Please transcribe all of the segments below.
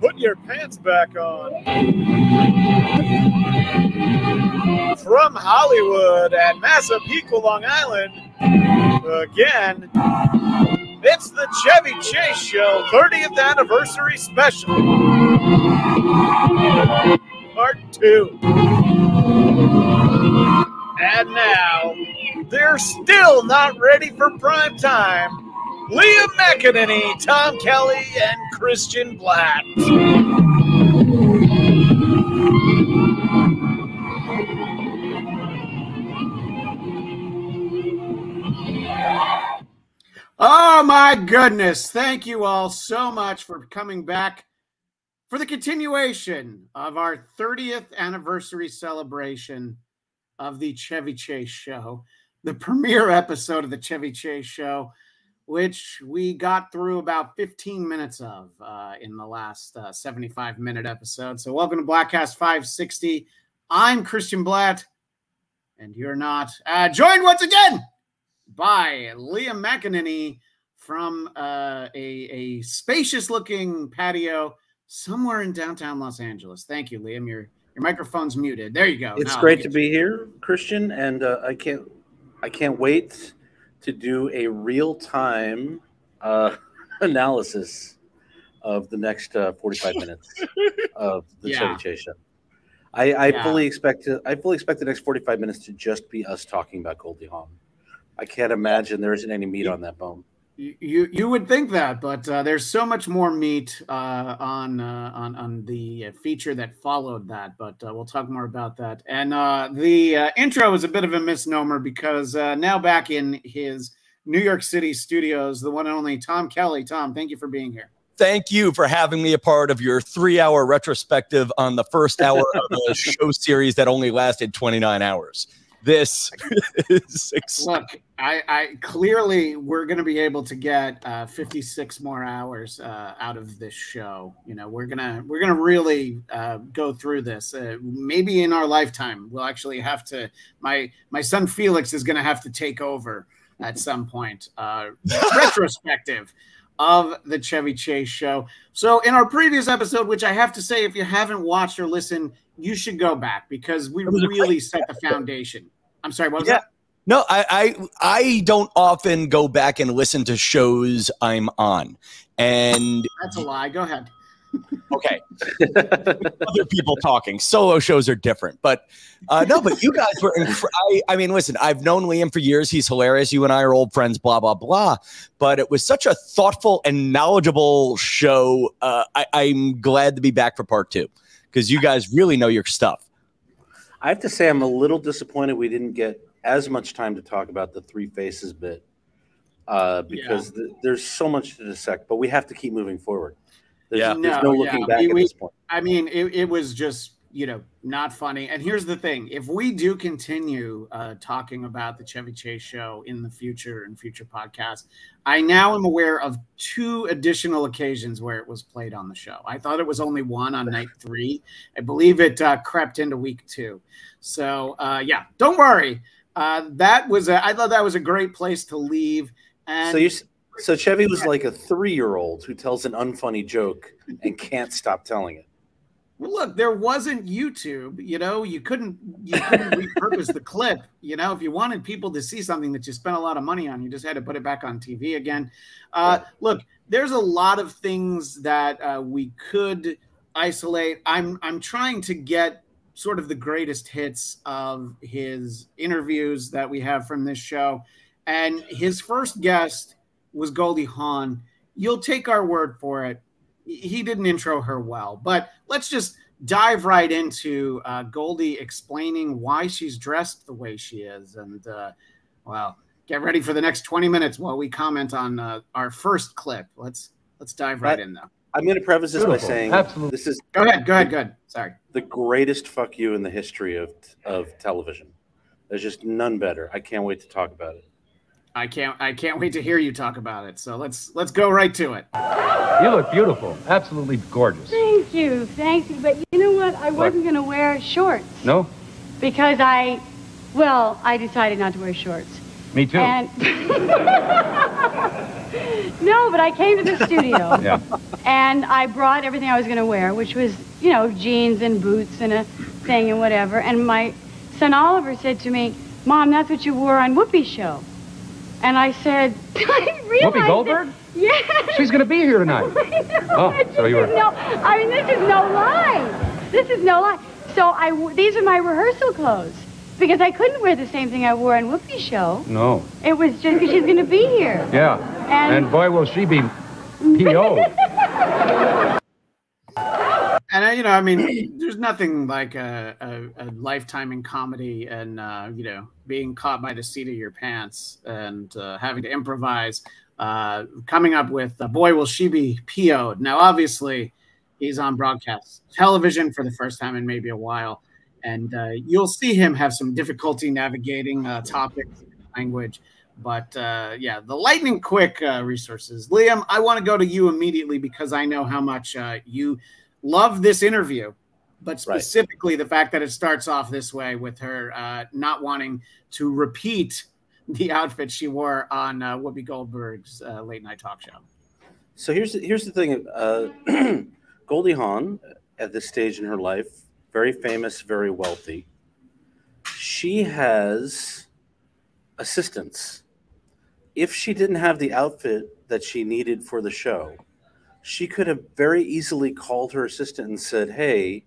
Put your pants back on. From Hollywood at Massapequa, Long Island, again, it's the Chevy Chase Show 30th Anniversary Special, Part 2. And now, they're still not ready for prime time. McEneany, Tom Kelly, and Christian Bladt. Oh my goodness. Thank you all so much for coming back for the continuation of our 30th anniversary celebration of the Chevy Chase Show, the premiere episode of the Chevy Chase Show, which we got through about 15 minutes of in the last 75-minute episode. So welcome to Bladtcast 560. I'm Christian Bladt, and you're not. Joined once again by McEneany from a spacious-looking patio somewhere in downtown Los Angeles. Thank you, Liam. Your microphone's muted. There you go. It's great to be here, Christian, and I can't wait to do a real-time analysis of the next 45 minutes of the Chevy Chase Show. I fully expect the next 45 minutes to just be us talking about Goldie Hawn. I can't imagine there isn't any meat on that bone. You would think that, but there's so much more meat on the feature that followed that. But we'll talk more about that. And the intro is a bit of a misnomer because now back in his New York City studios, the one and only Tom Kelly. Tom, thank you for being here. Thank you for having me a part of your 3-hour retrospective on the first hour of a show series that only lasted 29 hours. This is look. I clearly we're going to be able to get 56 more hours out of this show. You know, we're gonna really go through this. Maybe in our lifetime, we'll actually have to. My son Felix is going to have to take over at some point. Retrospective of the Chevy Chase Show. So in our previous episode, which I have to say, if you haven't watched or listened, you should go back because we really set the foundation. I'm sorry, what was that? No, I don't often go back and listen to shows I'm on. And that's a lie. Go ahead. Okay. Other people talking. Solo shows are different. But no, but you guys were I mean, listen, I've known Liam for years. He's hilarious. You and I are old friends, blah, blah, blah. But it was such a thoughtful and knowledgeable show. I'm glad to be back for part 2 because you guys really know your stuff. I have to say I'm a little disappointed we didn't get as much time to talk about the Three Faces bit because there's so much to dissect, but we have to keep moving forward. There's no looking back at this point. I mean, it was just, not funny. And here's the thing. If we do continue talking about the Chevy Chase Show in the future and future podcasts, I now am aware of 2 additional occasions where it was played on the show. I thought it was only one on night 3. I believe it crept into week 2. So, don't worry. I thought that was a great place to leave. And so Chevy was like a 3-year-old who tells an unfunny joke and can't stop telling it. Well, look, there wasn't YouTube. You couldn't repurpose the clip. If you wanted people to see something that you spent a lot of money on, you just had to put it back on TV again. Look, there's a lot of things that we could isolate. I'm trying to get sort of the greatest hits of his interviews that we have from this show. And his first guest was Goldie Hawn. You'll take our word for it. He didn't intro her well, but let's just dive right into Goldie explaining why she's dressed the way she is. And, get ready for the next 20 minutes while we comment on our first clip. Let's dive right in, though. I'm going to preface this by saying this is go ahead. Sorry. The greatest fuck you in the history of television. There's just none better. I can't wait to talk about it. I can't wait to hear you talk about it. So let's go right to it. You look beautiful. Absolutely gorgeous. Thank you. But you know what? I wasn't going to wear shorts. No? Because I decided not to wear shorts. Me too. And No, but I came to the studio. Yeah. And I brought everything I was going to wear, which was, you know, jeans and boots and a thing and whatever. And my son Oliver said to me, Mom, that's what you wore on Whoopi's show. And I said, I realized Whoopi Goldberg? Yes. She's going to be here tonight. Oh, so you were... No, I mean, this is no lie. This is no lie. So these are my rehearsal clothes. Because I couldn't wear the same thing I wore on Whoopi's show. No. It was just because she's going to be here. Yeah. And boy, will she be P.O. And, you know, I mean, there's nothing like a lifetime in comedy and, you know, being caught by the seat of your pants and having to improvise, coming up with, boy, will she be PO'd. Now, obviously, he's on broadcast television for the first time in maybe a while. And you'll see him have some difficulty navigating topics, language. But, yeah, the lightning quick resources. Liam, I want to go to you immediately because I know how much you love this interview, but specifically the fact that it starts off this way with her not wanting to repeat the outfit she wore on Whoopi Goldberg's late night talk show. So here's the thing. Goldie Hawn, at this stage in her life, very famous, very wealthy. She has assistants. If she didn't have the outfit that she needed for the show, she could have very easily called her assistant and said, hey,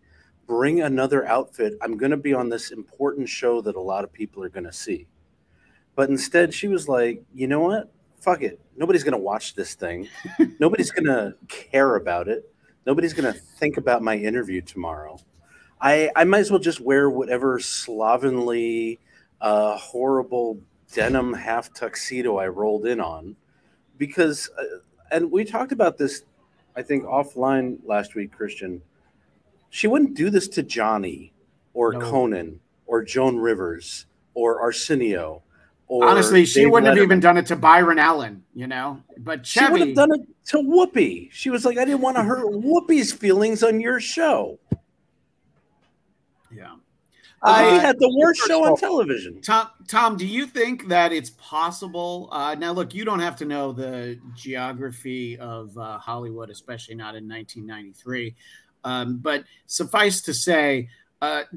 bring another outfit. I'm going to be on this important show that a lot of people are going to see. But instead, she was like, you know what? Fuck it. Nobody's going to watch this thing. Nobody's going to care about it. Nobody's going to think about my interview tomorrow. I might as well just wear whatever slovenly, horrible denim half tuxedo I rolled in on. Because, and we talked about this, I think, offline last week, Christian. She wouldn't do this to Johnny or Conan or Joan Rivers or Arsenio. Or honestly, she Dave wouldn't Letterman. have even done it to Byron Allen, you know. But Chevy, she would have done it to Whoopi. She was like, I didn't want to hurt Whoopi's feelings on your show. Yeah. I had the worst show on television. Tom, do you think that it's possible? Now, look, you don't have to know the geography of Hollywood, especially not in 1993. But suffice to say,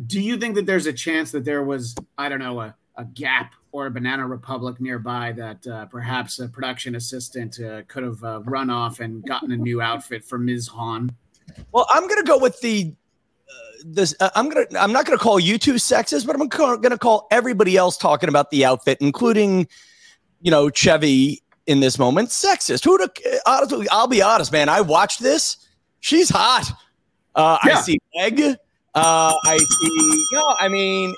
do you think that there's a chance that there was, I don't know, a Gap or a Banana Republic nearby that perhaps a production assistant could have run off and gotten a new outfit for Ms. Hawn? Well, I'm going to go with I'm not going to call you two sexist, but I'm going to call everybody else talking about the outfit, including, you know, Chevy in this moment, sexist. Honestly, I'll be honest, man. I watched this. She's hot. Yeah. I see Meg. I see, I mean,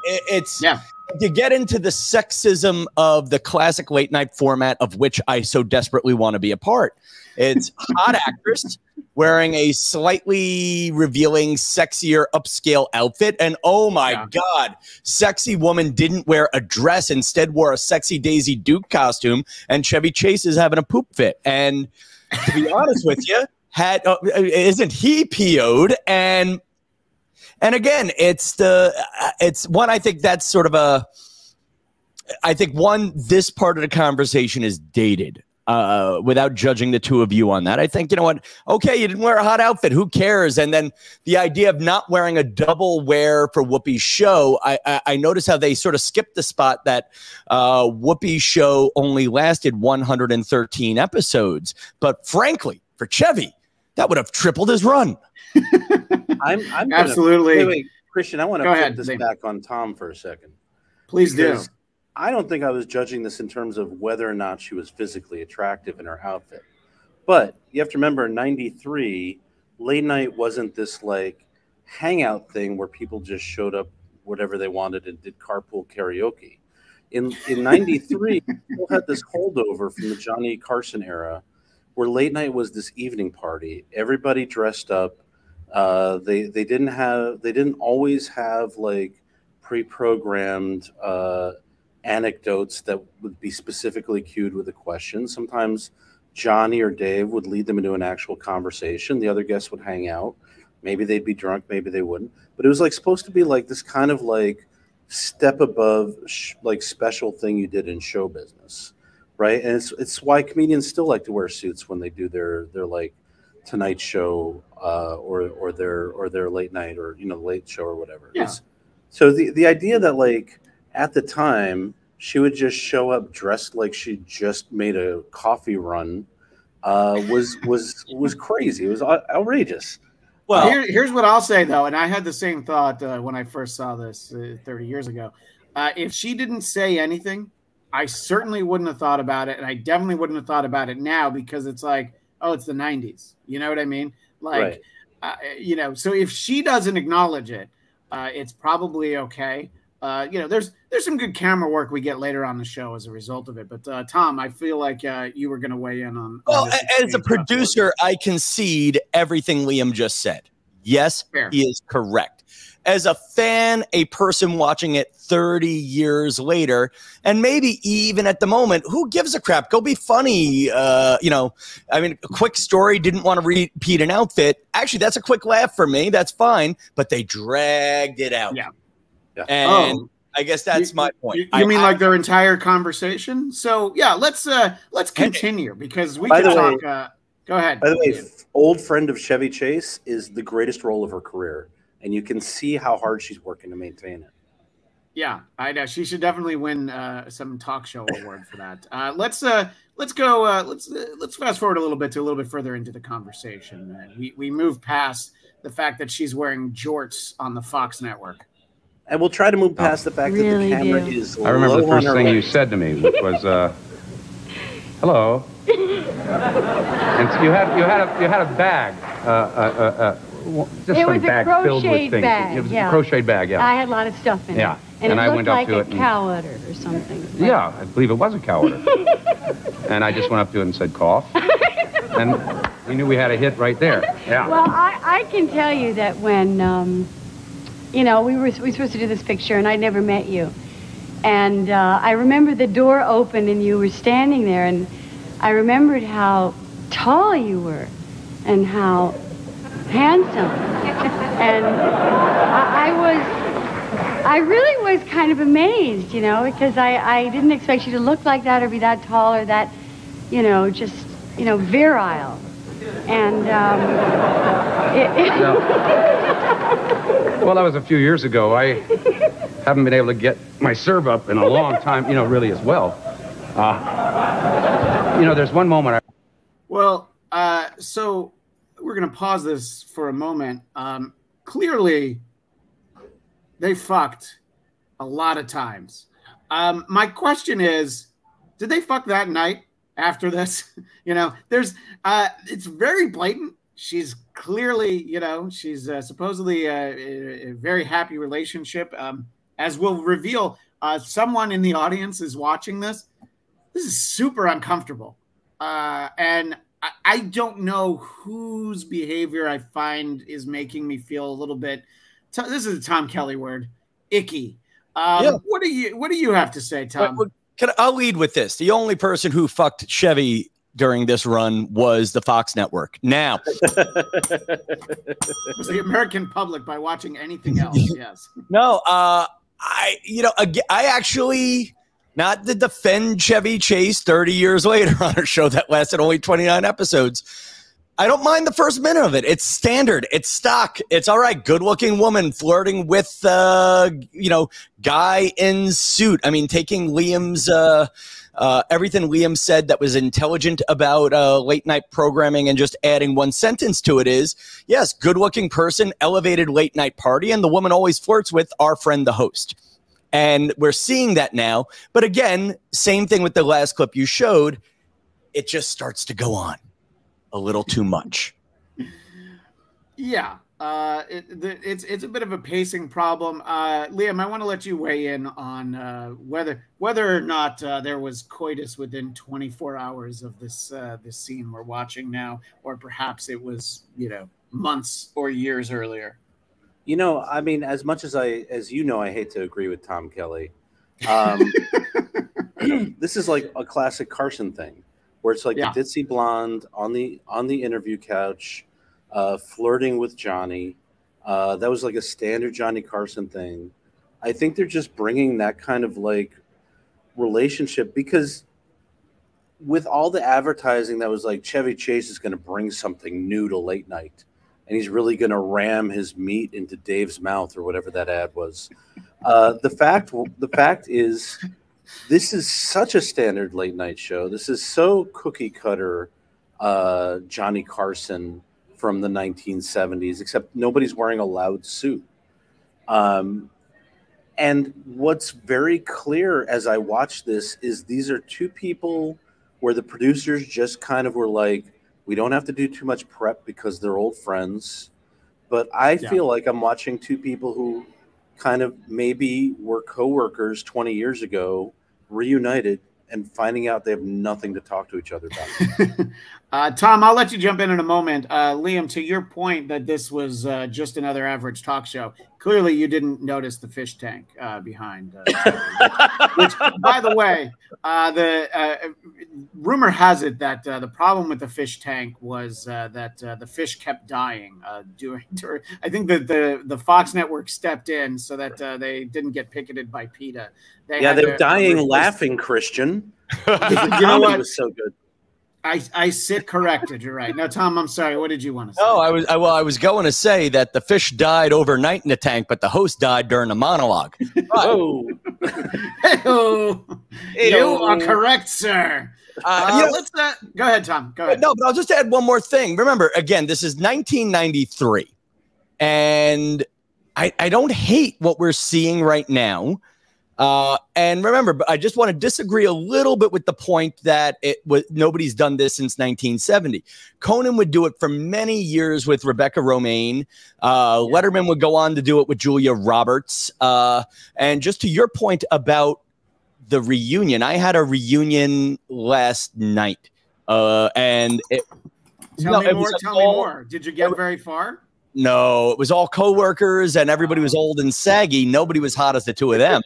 it's to get into the sexism of the classic late night format of which I so desperately want to be a part. It's hot actress wearing a slightly revealing, sexier, upscale outfit. And oh my God, sexy woman didn't wear a dress, instead wore a sexy Daisy Duke costume, and Chevy Chase is having a poop fit. And to be honest with you, isn't he PO'd? And again, it's one, I think that's sort of this part of the conversation is dated. Without judging the two of you on that, I think, you know what? Okay, you didn't wear a hot outfit. Who cares? And then the idea of not wearing a double wear for Whoopi's show, I noticed how they sort of skipped the spot that Whoopi's show only lasted 113 episodes. But frankly, for Chevy, that would have tripled his run. I'm absolutely. Wait, Christian, I want to put this back on Tom for a second. Please do. I don't think I was judging this in terms of whether or not she was physically attractive in her outfit. But you have to remember, in 93, late night wasn't this like hangout thing where people just showed up whatever they wanted and did carpool karaoke. In 93, people had this holdover from the Johnny Carson era where late night was this evening party. Everybody dressed up. They didn't always have like pre-programmed anecdotes that would be specifically cued with a question. Sometimes Johnny or Dave would lead them into an actual conversation. The other guests would hang out. Maybe they'd be drunk, maybe they wouldn't. But it was like supposed to be like this kind of like step above like special thing you did in show business, right? And it's why comedians still like to wear suits when they do their like Tonight Show or their late night or late show or whatever. Yeah. So the idea that like at the time she would just show up dressed like she just made a coffee run was crazy. It was outrageous. Well, here's what I'll say though, and I had the same thought when I first saw this 30 years ago. If she didn't say anything, I certainly wouldn't have thought about it, and I definitely wouldn't have thought about it now because it's like, oh, it's the 90s. You know what I mean? Like, right. So if she doesn't acknowledge it, it's probably okay. There's some good camera work we get later on the show as a result of it. But Tom, I feel like you were going to weigh in on. Well, as a producer, I concede everything Liam just said. Yes, fair. He is correct. As a fan, a person watching it 30 years later, and maybe even at the moment, who gives a crap? Go be funny. I mean, a quick story, didn't want to repeat an outfit. Actually, that's a quick laugh for me. That's fine. But they dragged it out. Yeah. And I guess that's my point. You mean like their entire conversation? So, yeah, let's continue because we can talk. Go ahead. By the way, old friend of Chevy Chase is the greatest role of her career. And you can see how hard she's working to maintain it. Yeah, I know. She should definitely win some talk show award for that. Let's go. Let's fast forward a little bit further into the conversation. We move past the fact that she's wearing jorts on the Fox network. And we'll try to move past the fact that the camera is low. I remember the first thing you said to me, which was, "Hello." And you had a bag. Just it some was bag a filled with crocheted things. bag. It was a crocheted bag, yeah. I had a lot of stuff in it. Yeah. And it I looked went up like to a it. cow udder or something. Yeah, I believe it was a cow udder. And I just went up to it and said, cough. And we knew we had a hit right there. Yeah. Well, I can tell you that when, we were supposed to do this picture, and I'd never met you. And I remember the door opened, and you were standing there, and I remembered how tall you were and how handsome. And I really was kind of amazed, because I didn't expect you to look like that or be that tall or that, virile. And well, that was a few years ago. I haven't been able to get my serve up in a long time, really as well. There's one moment so we're going to pause this for a moment. Clearly, they fucked a lot of times. My question is, did they fuck that night after this? There's, it's very blatant. She's clearly, she's supposedly a very happy relationship. As we'll reveal, someone in the audience is watching this. This is super uncomfortable. And I don't know whose behavior I find is making me feel a little bit. This is a Tom Kelly word, icky. What do you have to say, Tom? I'll lead with this. The only person who fucked Chevy during this run was the Fox network. Now, it was the American public by watching anything else. Yes. No, I actually. Not to defend Chevy Chase 30 years later on a show that lasted only 29 episodes. I don't mind the first minute of it. It's standard. It's stock. It's all right. Good-looking woman flirting with, guy in suit. I mean, taking Liam's everything Liam said that was intelligent about late-night programming and just adding one sentence to it is, yes, good-looking person, elevated late-night party, and the woman always flirts with our friend the host. And we're seeing that now. But again, same thing with the last clip you showed. It just starts to go on a little too much. Yeah. It's a bit of a pacing problem. Liam, I want to let you weigh in on whether or not there was coitus within 24 hours of this scene we're watching now, or perhaps it was, months or years earlier. I mean, as much as I hate to agree with Tom Kelly. This is like a classic Carson thing, where it's like the ditzy blonde on the interview couch, flirting with Johnny. That was like a standard Johnny Carson thing. I think they're just bringing that kind of like relationship because with all the advertising that was like Chevy Chase is going to bring something new to late night, and he's really going to ram his meat into Dave's mouth or whatever that ad was. The fact is, this is such a standard late night show. This is so cookie cutter Johnny Carson from the 1970s, except nobody's wearing a loud suit. And what's very clear as I watch this is these are two people where the producers just kind of were like, we don't have to do too much prep because they're old friends. But I feel like I'm watching two people who kind of maybe were coworkers 20 years ago, reunited, and finding out they have nothing to talk to each other about. Tom, I'll let you jump in a moment. Liam, to your point that this was just another average talk show, clearly you didn't notice the fish tank behind. Which, by the way, the rumor has it that the problem with the fish tank was that the fish kept dying. I think that the Fox network stepped in so that they didn't get picketed by PETA. They're dying laughing, Christian. You know what? Was so good. I sit corrected. You're right. No, Tom, I'm sorry. What did you want to say? Oh, I was going to say that the fish died overnight in the tank, but the host died during the monologue. Oh, you are correct, sir. Let's go ahead, Tom. Go ahead. No, but I'll just add one more thing. Remember, again, this is 1993, and I don't hate what we're seeing right now. And remember, I just want to disagree a little bit with the point that nobody's done this since 1970. Conan would do it for many years with Rebecca Romaine. Letterman would go on to do it with Julia Roberts. And just to your point about the reunion, I had a reunion last night. Tell me more. Did you get very far? No, it was all coworkers and everybody was old and saggy. Nobody was hot as the two of them.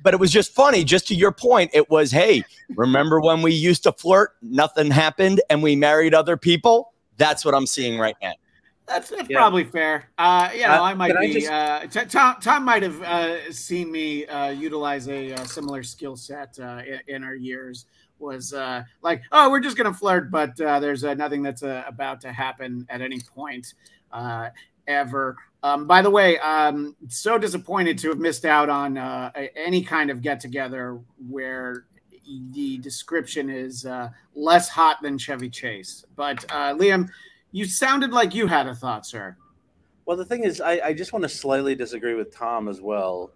But it was just funny. Just to your point, it was, hey, remember when we used to flirt? Nothing happened and we married other people? That's what I'm seeing right now. That's probably fair. I might be. Tom might have seen me utilize a similar skill set in our years. Was like, oh, we're just going to flirt, but there's nothing that's about to happen at any point ever. By the way, I'm so disappointed to have missed out on any kind of get-together where the description is less hot than Chevy Chase. But Liam, you sounded like you had a thought, sir. Well, the thing is, I just want to slightly disagree with Tom as well,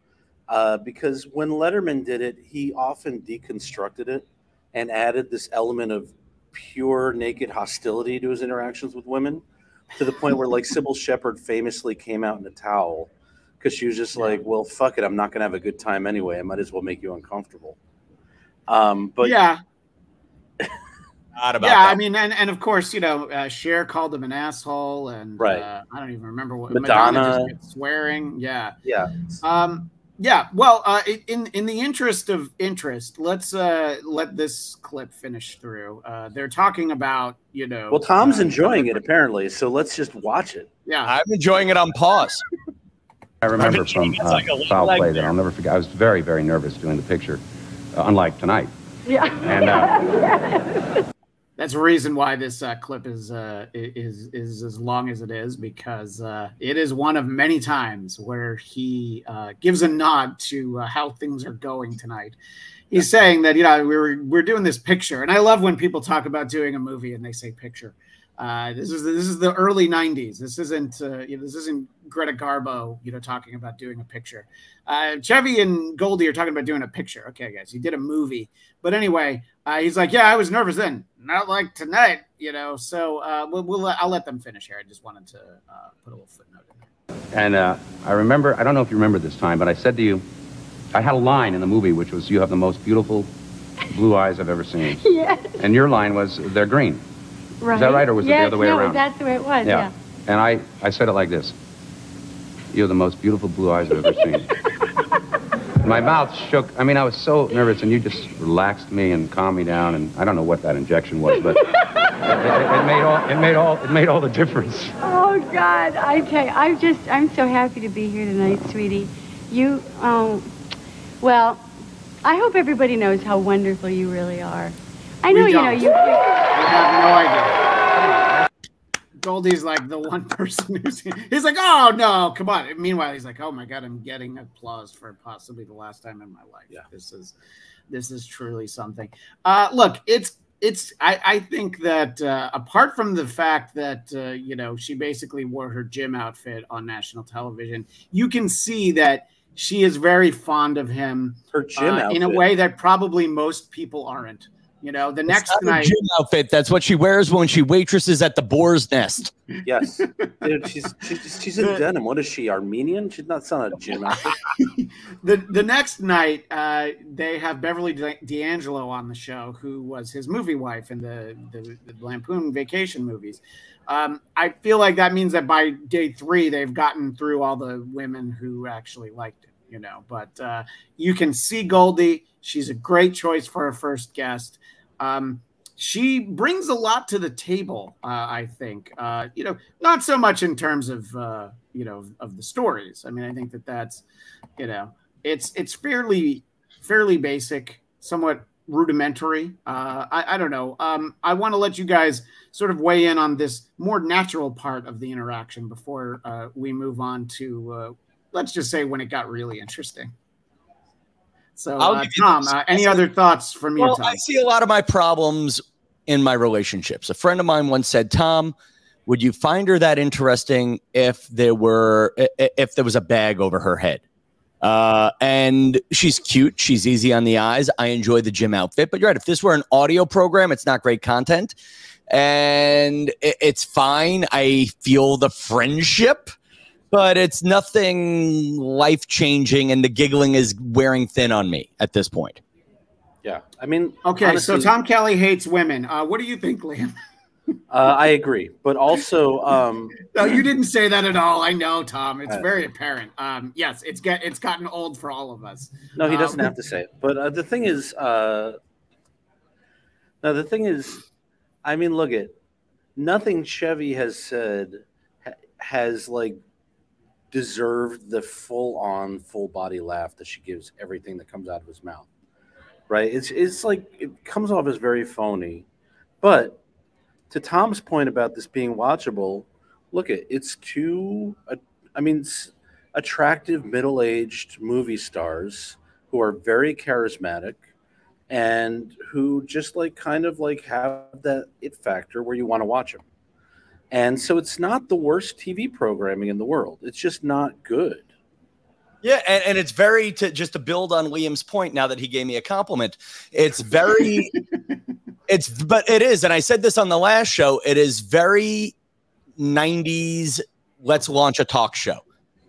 because when Letterman did it, he often deconstructed it and added this element of pure naked hostility to his interactions with women, to the point where, like, Sybil Shepherd famously came out in a towel because she was just like, well, fuck it, I'm not going to have a good time anyway. I might as well make you uncomfortable. But yeah. That. I mean, and of course, Cher called him an asshole, and right. I don't even remember what Madonna just kept swearing. Yeah. Well, in the interest of interest, let's let this clip finish through. They're talking about, Well, Tom's enjoying it apparently, so let's just watch it. Yeah, I'm enjoying it on pause. I remember from foul play that I'll never forget. I was very, very nervous doing the picture, unlike tonight. Yeah. And that's the reason why this clip is as long as it is, because it is one of many times where he gives a nod to how things are going tonight. He's saying that we're doing this picture, and I love when people talk about doing a movie and they say picture. This is the early '90s. This isn't Greta Garbo, talking about doing a picture. Chevy and Goldie are talking about doing a picture. Okay, guys, he did a movie, but anyway, he's like, yeah, I was nervous then, not like tonight, So I'll let them finish here. I just wanted to put a little footnote in there. And I remember, I don't know if you remember this time, but I said to you, I had a line in the movie which was, "You have the most beautiful blue eyes I've ever seen." Yes. And your line was, "They're green." Right. Is that right, or was it the other way around? That's the way it was, yeah. And I said it like this: "You have the most beautiful blue eyes I've ever seen." My mouth shook. I mean, I was so nervous, and you just relaxed me and calmed me down, and I don't know what that injection was, but it made all the difference. Oh, God, I tell you, I'm so happy to be here tonight, sweetie. Well, I hope everybody knows how wonderful you really are. I know, We you know, don't. you. We have no idea. Goldie's like the one person he's like, oh no, come on. And meanwhile, he's like, oh my God, I'm getting applause for possibly the last time in my life. Yeah, this is truly something. Look, I think that apart from the fact that you know, she basically wore her gym outfit on national television, you can see that she is very fond of him. Her gym outfit in a way that probably most people aren't. You know, the next night, gym outfit. That's what she wears when she waitresses at the Boar's Nest. Yes, dude, she's in denim. What is she, Armenian? She's not a gym outfit. The next night, they have Beverly D'Angelo on the show, who was his movie wife in the Lampoon Vacation movies. I feel like that means that by day 3, they've gotten through all the women who actually liked it. You know, but you can see Goldie. She's a great choice for a first guest. She brings a lot to the table, I think. You know, not so much in terms of you know, of the stories. I mean, I think that's, you know, it's fairly basic, somewhat rudimentary. I don't know. I want to let you guys sort of weigh in on this more natural part of the interaction before we move on to let's just say when it got really interesting. So, Tom, any other thoughts from you, Tom? I see a lot of my problems in my relationships. A friend of mine once said, Tom, would you find her that interesting if there was a bag over her head? And she's cute. She's easy on the eyes. I enjoy the gym outfit. But you're right. If this were an audio program, it's not great content. And it's fine. I feel the friendship. But it's nothing life-changing, and the giggling is wearing thin on me at this point. Yeah, I mean... Okay, honestly, so Tom Kelly hates women. What do you think, Liam? I agree, but also... No, you didn't say that at all. I know, Tom. It's very apparent. Yes, it's gotten old for all of us. No, he doesn't have to say it. But the thing is... I mean, look at... Nothing Chevy has said has, like, deserved the full body laugh that she gives everything that comes out of his mouth, right? It's like it comes off as very phony. But to Tom's point about this being watchable, look at it's two attractive middle-aged movie stars who are very charismatic and who just like kind of like have that it factor where you want to watch them. And so it's not the worst TV programming in the world. It's just not good. Yeah, and it's very, just to build on Liam's point now that he gave me a compliment, it's very, but it is, and I said this on the last show, it is very 90s, let's launch a talk show.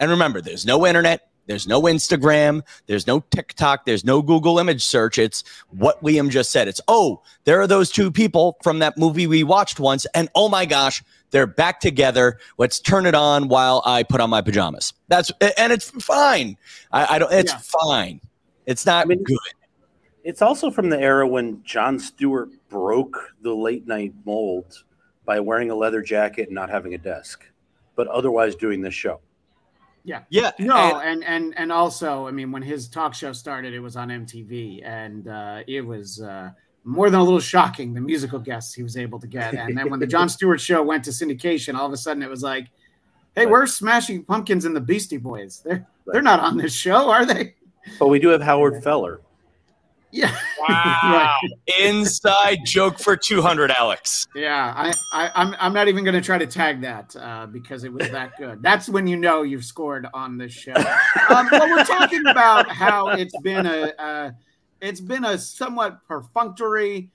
And remember, there's no internet, there's no Instagram, there's no TikTok, there's no Google image search. It's what Liam just said. It's, oh, there are those two people from that movie we watched once, and oh my gosh, they're back together. Let's turn it on while I put on my pajamas. And it's fine. It's fine. It's not good. It's also from the era when Jon Stewart broke the late night mold by wearing a leather jacket and not having a desk, but otherwise doing this show. Yeah. Yeah. No, and also, I mean, when his talk show started, it was on MTV, and it was more than a little shocking, the musical guests he was able to get. And then when the Jon Stewart show went to syndication, all of a sudden it was like, hey, where's Smashing Pumpkins and the Beastie Boys? They're not on this show, are they? But we do have Howard Feller. Yeah. Wow. Inside joke for 200, Alex. Yeah. I'm not even going to try to tag that because it was that good. That's when you know you've scored on this show. Well, we're talking about how it's been a somewhat perfunctory,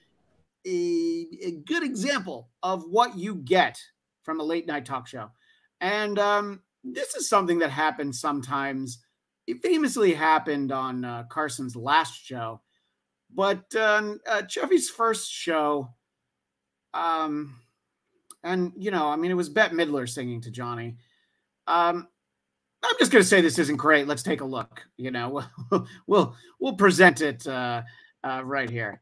a good example of what you get from a late night talk show. And this is something that happens sometimes. It famously happened on Carson's last show. But Chevy's first show, and, you know, I mean, it was Bette Midler singing to Johnny. I'm just going to say this isn't great. Let's take a look. You know, we'll present it right here.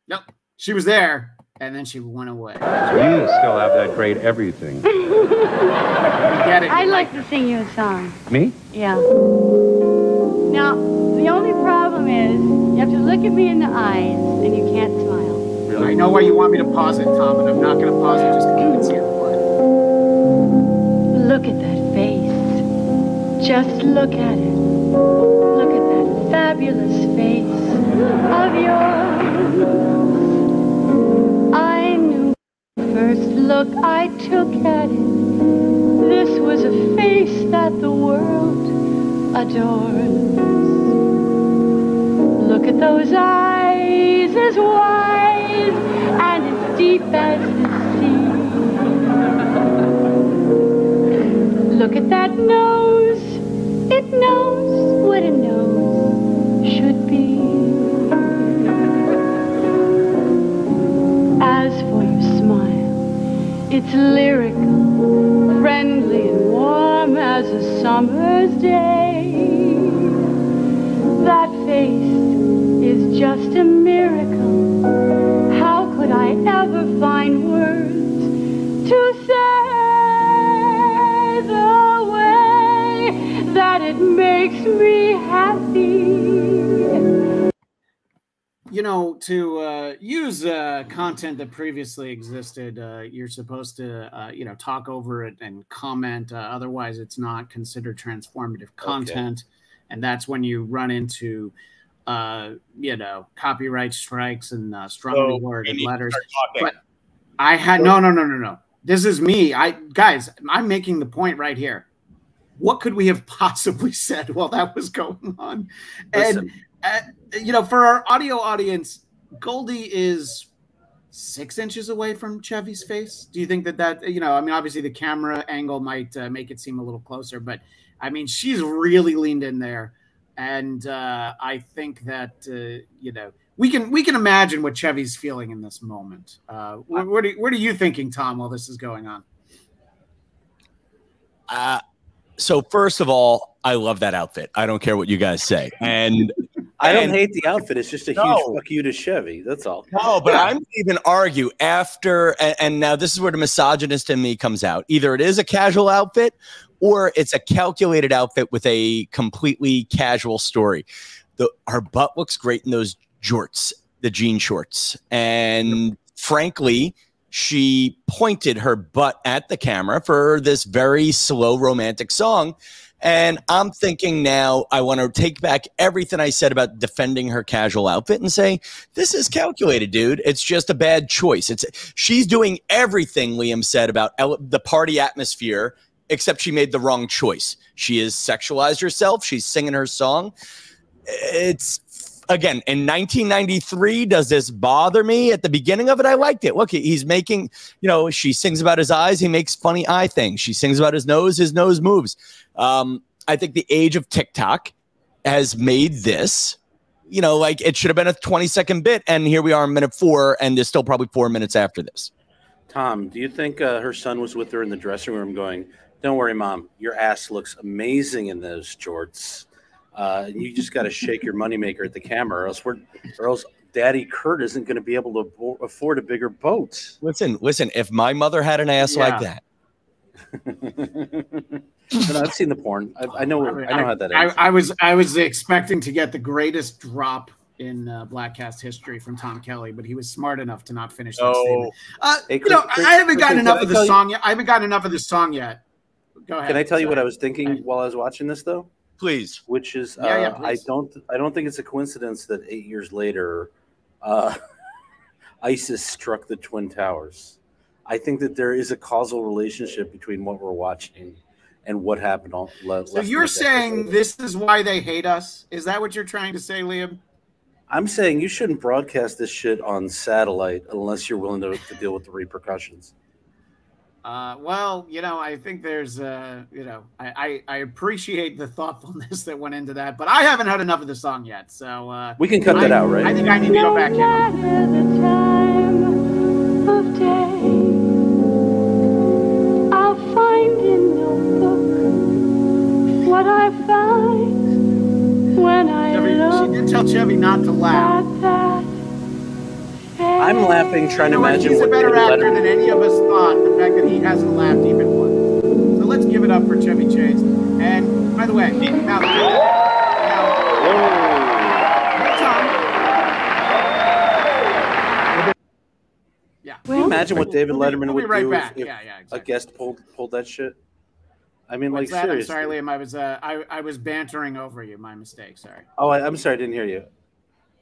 Nope, she was there, and then she went away. You still have that great everything. Get I'd like to sing you a song. Me? Yeah. Now, the only problem problem is you have to look at me in the eyes and you can't smile. Really? I know why you want me to pause it, Tom, and I'm not going to pause it just because you can see it. Look at that face. Just look at it. Look at that fabulous face of yours. I knew first look I took at it. This was a face that the world adores. Look at those eyes, as wide and as deep as the sea. Look at that nose, it knows what a nose should be. As for your smile, it's lyrical, friendly and warm as a summer's day. That face is just a miracle. How could I ever find words to say the way that it makes me happy? You know, to use content that previously existed, you're supposed to, talk over it and comment. Otherwise, it's not considered transformative content. Okay. And that's when you run into, copyright strikes and strongly worded letters. But I had no. This is me. Guys, I'm making the point right here. What could we have possibly said while that was going on? Listen. And for our audio audience, Goldie is 6 inches away from Chevy's face. Do you think that obviously the camera angle might make it seem a little closer, but I mean, she's really leaned in there. And I think that, we can imagine what Chevy's feeling in this moment. What are you thinking, Tom, while this is going on? So first of all, I love that outfit. I don't care what you guys say. And I don't hate the outfit. It's just a huge fuck you to Chevy. That's all. No, but I'm even argue after, and now this is where the misogynist in me comes out. Either it is a casual outfit or it's a calculated outfit with a completely casual story. Her butt looks great in those jorts, the jean shorts. And frankly, she pointed her butt at the camera for this very slow romantic song. And I'm thinking now I want to take back everything I said about defending her casual outfit and say, this is calculated, dude. It's just a bad choice. She's doing everything Liam said about the party atmosphere, except she made the wrong choice. She has sexualized herself. She's singing her song. Again, in 1993, does this bother me? At the beginning of it, I liked it. Look, he's making, she sings about his eyes. He makes funny eye things. She sings about his nose moves. I think the age of TikTok has made this, it should have been a 20-second bit. And here we are in minute 4, and there's still probably 4 minutes after this. Tom, do you think her son was with her in the dressing room going, don't worry, Mom, your ass looks amazing in those jorts. You just got to shake your moneymaker at the camera, or else Daddy Kurt isn't going to be able to afford a bigger boat. Listen, if my mother had an ass like that. But I've seen the porn. I know how that is. I was expecting to get the greatest drop in Bladtcast history from Tom Kelly, but he was smart enough to not finish that statement. Hey, Chris, I haven't gotten enough of the song yet. I haven't gotten enough of this song yet. Go ahead. Can I tell you what I was thinking while I was watching this, though? Please. Which is, please. I don't think it's a coincidence that 8 years later, ISIS struck the Twin Towers. I think that there is a causal relationship between what we're watching and what happened. So you're saying this is why they hate us? Is that what you're trying to say, Liam? I'm saying you shouldn't broadcast this shit on satellite unless you're willing to deal with the repercussions. Well, I think there's, I appreciate the thoughtfulness that went into that, but I haven't had enough of the song yet. So we can cut that out, right? I think I need to go back in. The time of day, I'll find in your book what I find when I look. She did tell Chevy not to laugh. I'm laughing, trying to imagine. He's a better actor than any of us thought. The fact that he hasn't laughed even once. So let's give it up for Chevy Chase. And by the way, now Can you imagine what David Letterman would do if exactly. a guest pulled that shit? I mean, What's like, that? seriously. I'm sorry, Liam. I was bantering over you. My mistake. Sorry. Oh, I'm sorry. I didn't hear you.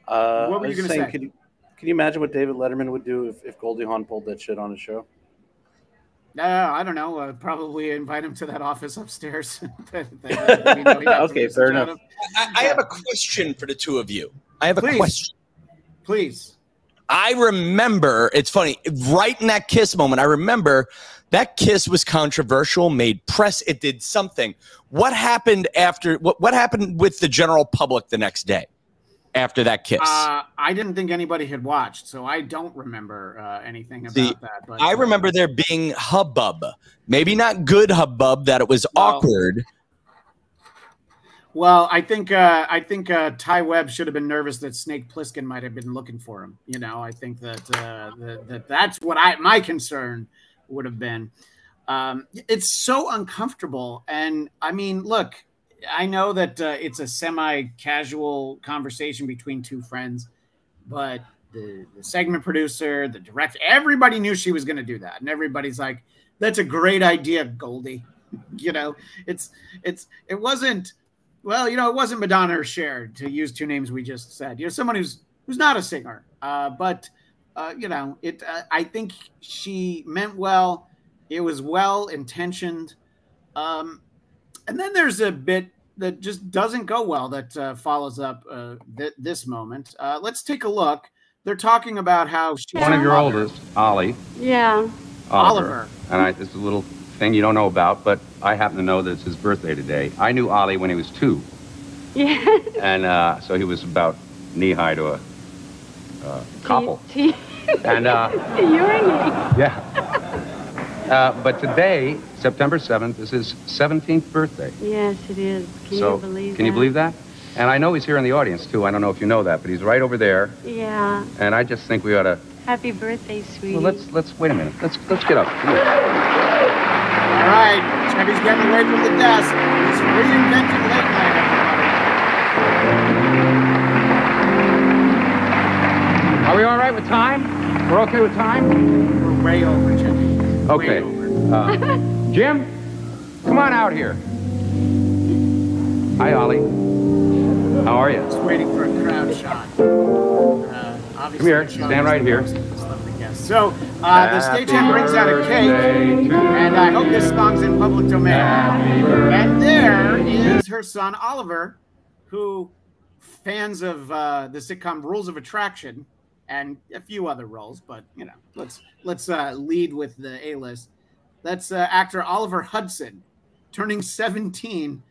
What were you going to say? Can you imagine what David Letterman would do if Goldie Hawn pulled that shit on his show? I don't know. Probably invite him to that office upstairs. Okay, fair enough. I have a question for the two of you. I have a question. Please. I remember, it's funny, right in that kiss moment, I remember that kiss was controversial, made press, it did something. What happened after, what happened with the general public the next day after that kiss? I didn't think anybody had watched, so I don't remember anything about that. But I remember there being hubbub. Maybe not good hubbub, that it was awkward. Well, I think Ty Webb should have been nervous that Snake Plissken might have been looking for him. You know, I think that that's what my concern would have been. It's so uncomfortable, and I mean, look, I know that it's a semi-casual conversation between two friends, but the segment producer, the director, everybody knew she was going to do that, and everybody's like, "That's a great idea, Goldie." You know, it wasn't. Well, you know, it wasn't Madonna or Cher, to use two names we just said. You know, someone who's not a singer, but you know, I think she meant well. It was well intentioned, and then there's a bit that just doesn't go well that follows up this moment. Let's take a look. They're talking about how she's one of your oldest, Ollie. Yeah. Oliver. And this is a little thing you don't know about, but I happen to know that it's his birthday today. I knew Ollie when he was 2. Yeah. And so he was about knee-high to a couple. And yeah. But today, September 7th, is his 17th birthday. Yes, it is. Can you believe that? Can you believe that? And I know he's here in the audience, too. I don't know if you know that, but he's right over there. Yeah. And I just think we ought to... Happy birthday, sweetie. Well, let's wait a minute. Let's get up. Come here. All right, Chevy's getting away from the desk. He's reinventing late night, everybody. Are we all right with time? We're okay with time? We're way over, Chevy. Okay. Jim, come on out here. Hi, Ollie. How are you? Just waiting for a crowd shot. Come here. Stand right here. So the stagehand brings out a cake, and I hope this song's in public domain. And there is her son Oliver, who fans of the sitcom Rules of Attraction and a few other roles, but you know, let's lead with the A-list. That's actor Oliver Hudson, turning 17.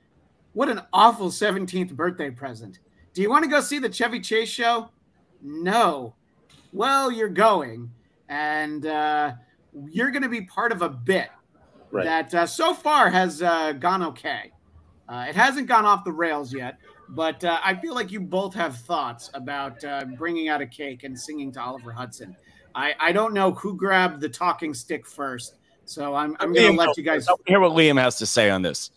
What an awful 17th birthday present. Do you want to go see the Chevy Chase Show? No. Well, you're going, and you're going to be part of a bit that so far has gone okay. It hasn't gone off the rails yet, but I feel like you both have thoughts about bringing out a cake and singing to Oliver Hudson. I don't know who grabbed the talking stick first, so I'm going to let you guys hear what Liam has to say on this.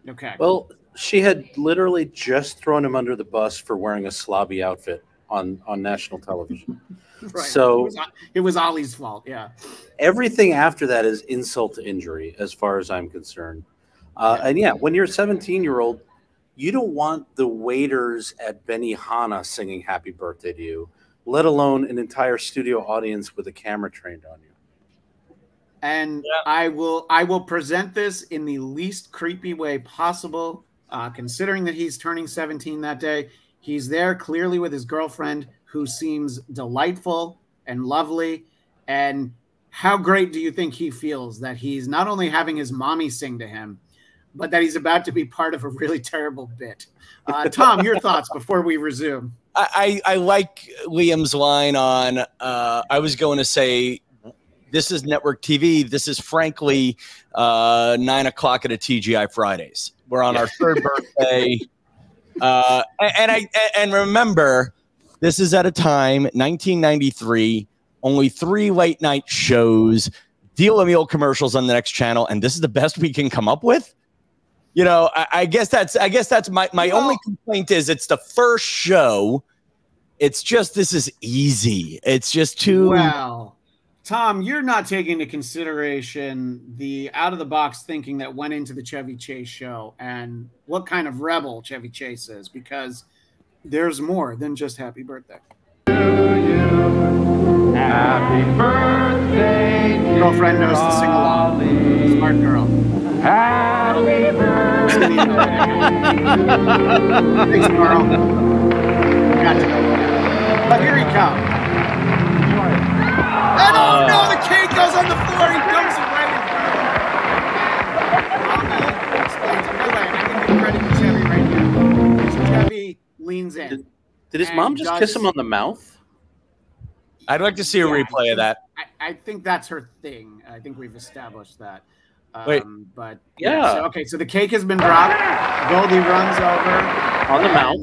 Okay. Well, she had literally just thrown him under the bus for wearing a slobby outfit on national television. Right. So it was Ollie's fault. Yeah. Everything after that is insult to injury, as far as I'm concerned. And yeah, when you're a 17-year-old, you don't want the waiters at Benihana singing happy birthday to you, let alone an entire studio audience with a camera trained on you. And I will present this in the least creepy way possible, considering that he's turning 17 that day. He's there clearly with his girlfriend, who seems delightful and lovely. And how great do you think he feels that he's not only having his mommy sing to him, but that he's about to be part of a really terrible bit? Tom, your thoughts before we resume. I like Liam's line on, I was going to say, this is network TV. This is frankly 9 o'clock at a TGI Fridays. We're on our 3rd birthday. And remember, this is at a time, 1993, only 3 late night shows, deal a meal commercials on the next channel, and this is the best we can come up with. You know, I guess that's my only complaint is it's the first show. It's just, this is easy. It's just too. Well, Tom, you're not taking into consideration the out-of-the-box thinking that went into the Chevy Chase show and what kind of rebel Chevy Chase is, because there's more than just happy birthday. Happy birthday. Girlfriend knows to sing along. Smart girl. Happy birthday. Thanks, Carl. Gotcha. But here he comes. And oh no, the cake goes on the floor. He dumps it right in front of him. I'm going to give credit to Chevy right here. Chevy leans in. Did his mom just kiss him on the mouth? I'd like to see a replay of that. I think that's her thing. I think we've established that. Wait. But Yeah. So, okay, so the cake has been dropped. Goldie runs over On the mouth.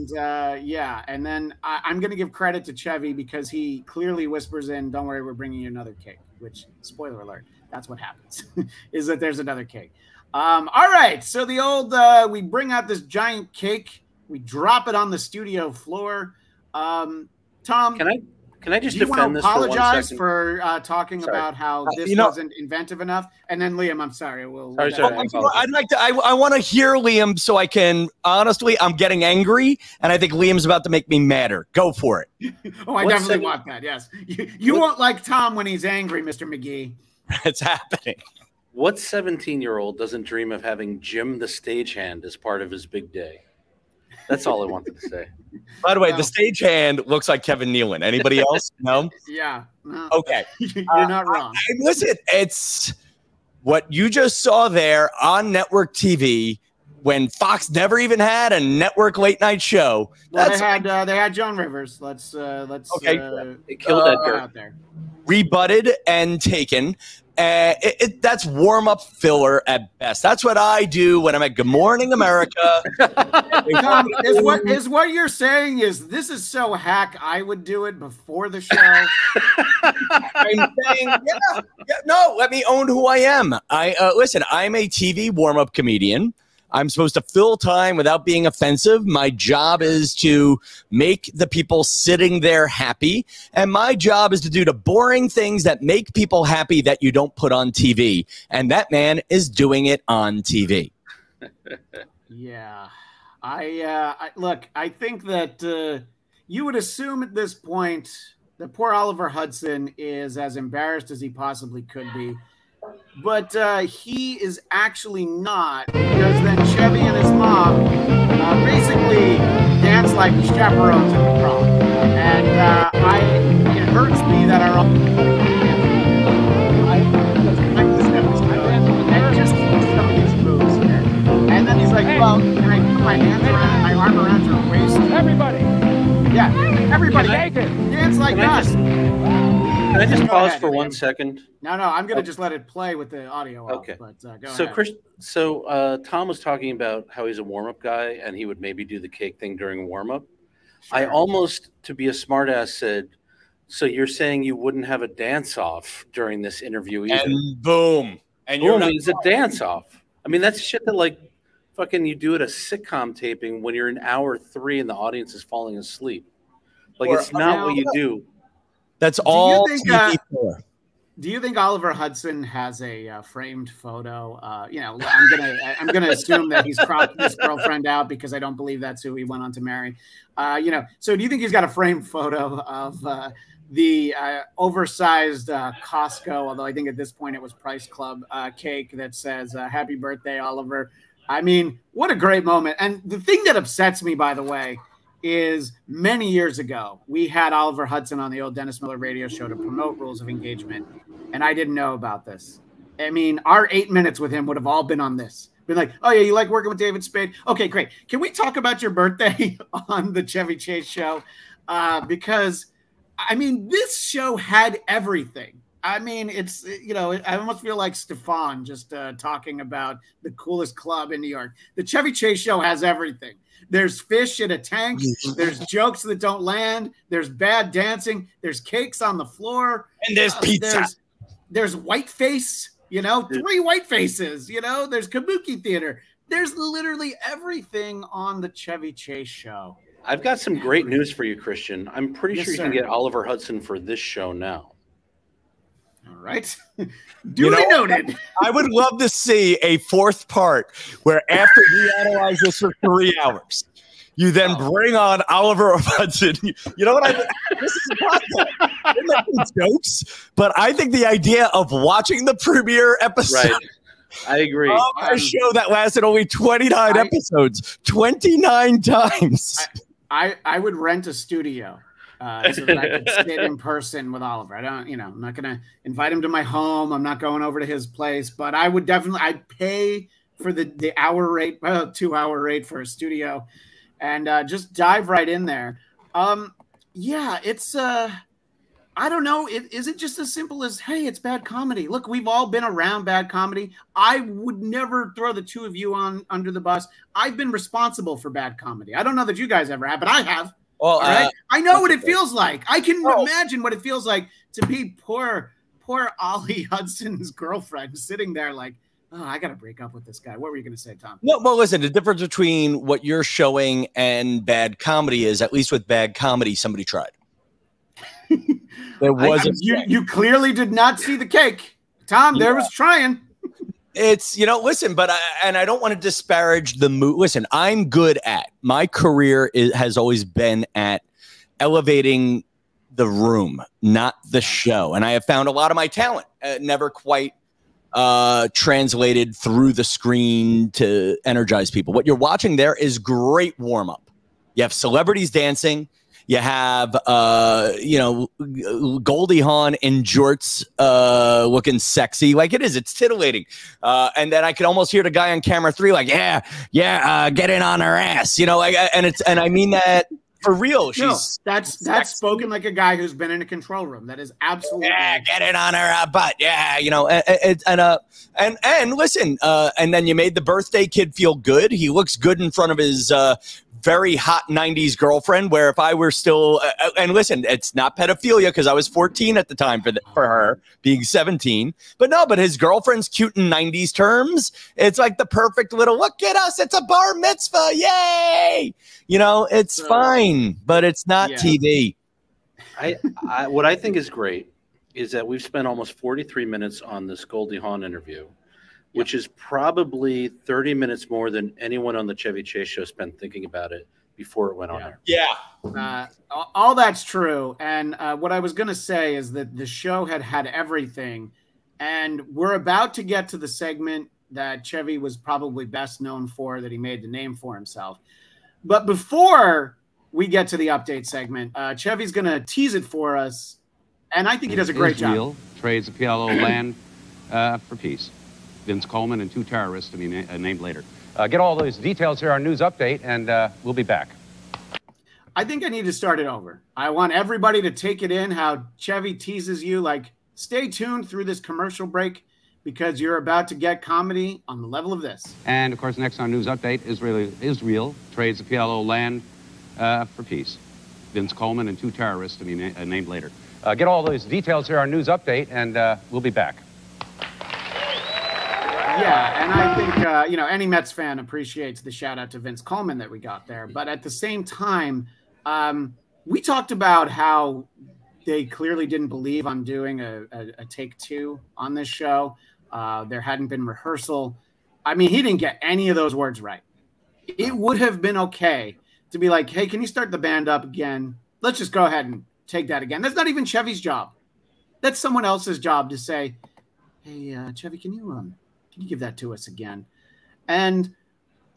And then I'm going to give credit to Chevy because he clearly whispers in, "Don't worry, we're bringing you another cake." Which, spoiler alert, that's what happens. Is that there's another cake. All right, so the old we bring out this giant cake. We drop it on the studio floor. Tom, Can I just do you want defend to this for 1 apologize second? for talking about how this wasn't inventive enough? And then Liam, I'm sorry. I want to hear Liam so I can, honestly, I'm getting angry and I think Liam's about to make me madder. Go for it. I definitely want that. Yes. You won't like Tom when he's angry, Mr. McGee. It's happening. What 17-year-old doesn't dream of having Jim the stagehand as part of his big day? That's all I wanted to say. By the way, the stagehand looks like Kevin Nealon. Anybody else? No? Yeah. No. Okay. You're not wrong. Listen, it's what you just saw there on network TV when Fox never even had a network late night show. Well, they had Joan Rivers. Let's It killed Edgar out there. Rebutted and taken. That's warm-up filler at best. That's what I do when I'm at Good Morning America. Tom, is what you're saying is this is so hack I would do it before the show? I'm saying, no, let me own who I am. Listen, I'm a TV warm-up comedian. I'm supposed to fill time without being offensive. My job is to make the people sitting there happy. And my job is to do the boring things that make people happy that you don't put on TV. And that man is doing it on TV. Yeah. Look, I think that you would assume at this point that poor Oliver Hudson is as embarrassed as he possibly could be. But he is actually not, because then Chevy and his mom basically dance like chaperones at the prom. And it hurts me that our just some of these moves here. And then he's like, well, can I put my arm around your waist? Everybody. Yeah, everybody. Dance like us. Can I just pause for 1 second? No, I'm going to just let it play with the audio. Okay. But go ahead. Tom was talking about how he's a warm-up guy and he would maybe do the cake thing during warm-up. Sure. I almost, to be a smartass, said, so you're saying you wouldn't have a dance-off during this interview either? And boom. And Boom means a dance-off. I mean, that's shit that, like, fucking you do at a sitcom taping when you're in hour 3 and the audience is falling asleep. Like, it's not what you do. That's all. Do you think Oliver Hudson has a framed photo? I'm gonna assume that he's cropped his girlfriend out because I don't believe that's who he went on to marry. So do you think he's got a framed photo of the oversized Costco? Although I think at this point it was Price Club cake that says "Happy Birthday, Oliver." I mean, what a great moment! And the thing that upsets me, by the way, is many years ago, we had Oliver Hudson on the old Dennis Miller radio show to promote Rules of Engagement, and I didn't know about this. I mean, our 8 minutes with him would have all been on this. Been like, oh, yeah, you like working with David Spade? Okay, great. Can we talk about your birthday on the Chevy Chase Show? Because, I mean, this show had everything. I mean, it's, I almost feel like Stefan just talking about the coolest club in New York. The Chevy Chase Show has everything. There's fish in a tank. There's jokes that don't land. There's bad dancing. There's cakes on the floor. And there's pizza. There's whiteface, 3 white faces, there's kabuki theater. There's literally everything on the Chevy Chase Show. I've got some great news for you, Christian. I'm pretty sure you can get Oliver Hudson for this show now. All right. Duly noted. I would love to see a fourth part where after we analyze this for 3 hours, you then bring on Oliver Hudson. You know what I mean? This is impossible. We're making jokes, but I think the idea of watching the premiere episode. Right. I agree. Of a show that lasted only 29 episodes, 29 times. I would rent a studio so that I could sit in person with Oliver. I'm not going to invite him to my home. I'm not going over to his place, but I would definitely, I'd pay for the hour rate, 2-hour rate for a studio and just dive right in there. Yeah, it's, I don't know. Is it just as simple as, hey, it's bad comedy? Look, we've all been around bad comedy. I would never throw the two of you under the bus. I've been responsible for bad comedy. I don't know that you guys ever have, but I have. Well, right? I know what it feels like. I can imagine what it feels like to be poor Ollie Hudson's girlfriend sitting there like, oh, I got to break up with this guy. What were you going to say, Tom? No, well, listen, the difference between what you're showing and bad comedy is, at least with bad comedy, somebody tried. There wasn't. You clearly did not see the cake, Tom. There was trying. It's, listen, but I don't want to disparage the mood. Listen, I'm good at my career has always been at elevating the room, not the show. And I have found a lot of my talent never quite translated through the screen to energize people. What you're watching there is great warm up. You have celebrities dancing. You have, Goldie Hawn in jorts looking sexy. Like it is. It's titillating. And then I could almost hear the guy on camera 3 like, get in on her ass. And I mean that for real. That's spoken like a guy who's been in a control room. That is absolutely. Yeah, get in on her butt. Yeah, and listen, and then you made the birthday kid feel good. He looks good in front of his very hot 90s girlfriend, where if I were still and listen, it's not pedophilia because I was 14 at the time for her being 17, but his girlfriend's cute in 90s terms. It's like the perfect little look at us, it's a bar mitzvah, yay, it's fine, but it's not TV. What I think is great is that we've spent almost 43 minutes on this Goldie Hawn interview, which is probably 30 minutes more than anyone on the Chevy Chase Show spent thinking about it before it went on air. Yeah. All that's true. And what I was going to say is that the show had everything. And we're about to get to the segment that Chevy was probably best known for, that he made the name for himself. But before we get to the update segment, Chevy's going to tease it for us. And I think he does a great job. Israel trades the PLO land for peace. Vince Coleman and 2 terrorists to be named later. Get all those details here on News Update, and we'll be back. I think I need to start it over. I want everybody to take it in how Chevy teases you, like, stay tuned through this commercial break because you're about to get comedy on the level of this. And, of course, next on News Update, Israel trades the PLO land for peace. Vince Coleman and 2 terrorists to be named later. Get all those details here on News Update, and we'll be back. Yeah, and I think, any Mets fan appreciates the shout out to Vince Coleman that we got there. But at the same time, we talked about how they clearly didn't believe on doing a take 2 on this show. There hadn't been rehearsal. I mean, he didn't get any of those words right. It would have been okay to be like, hey, can you start the band up again? Let's just go ahead and take that again. That's not even Chevy's job. That's someone else's job to say, hey, Chevy, can you give that to us again? And,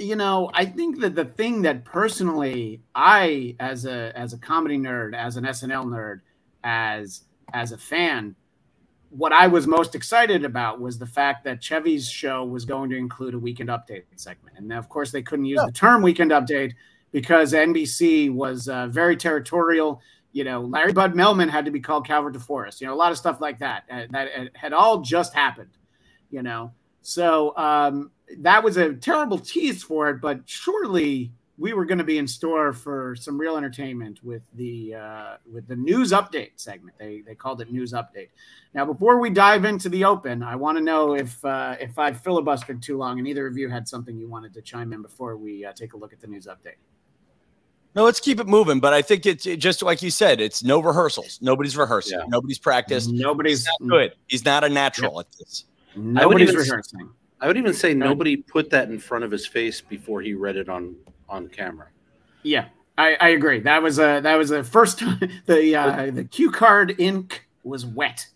I think that the thing that personally I, as a comedy nerd, as an SNL nerd, as a fan, what I was most excited about was the fact that Chevy's show was going to include a Weekend Update segment. And of course, they couldn't use the term Weekend Update because NBC was very territorial. Larry Bud Melman had to be called Calvert DeForest. A lot of stuff like that that had all just happened. So that was a terrible tease for it, but surely we were going to be in store for some real entertainment with the News Update segment. They called it News Update. Now, before we dive into the open, I want to know if I filibustered too long and either of you had something you wanted to chime in before we take a look at the News Update. No, let's keep it moving. But I think it's just like you said, it's no rehearsals. Nobody's rehearsing. Nobody's practiced. Nobody's not good. He's not a natural at this. Nobody's rehearsing. I would even say nobody put that in front of his face before he read it on camera. Yeah, I agree. That was the first time the cue card ink was wet.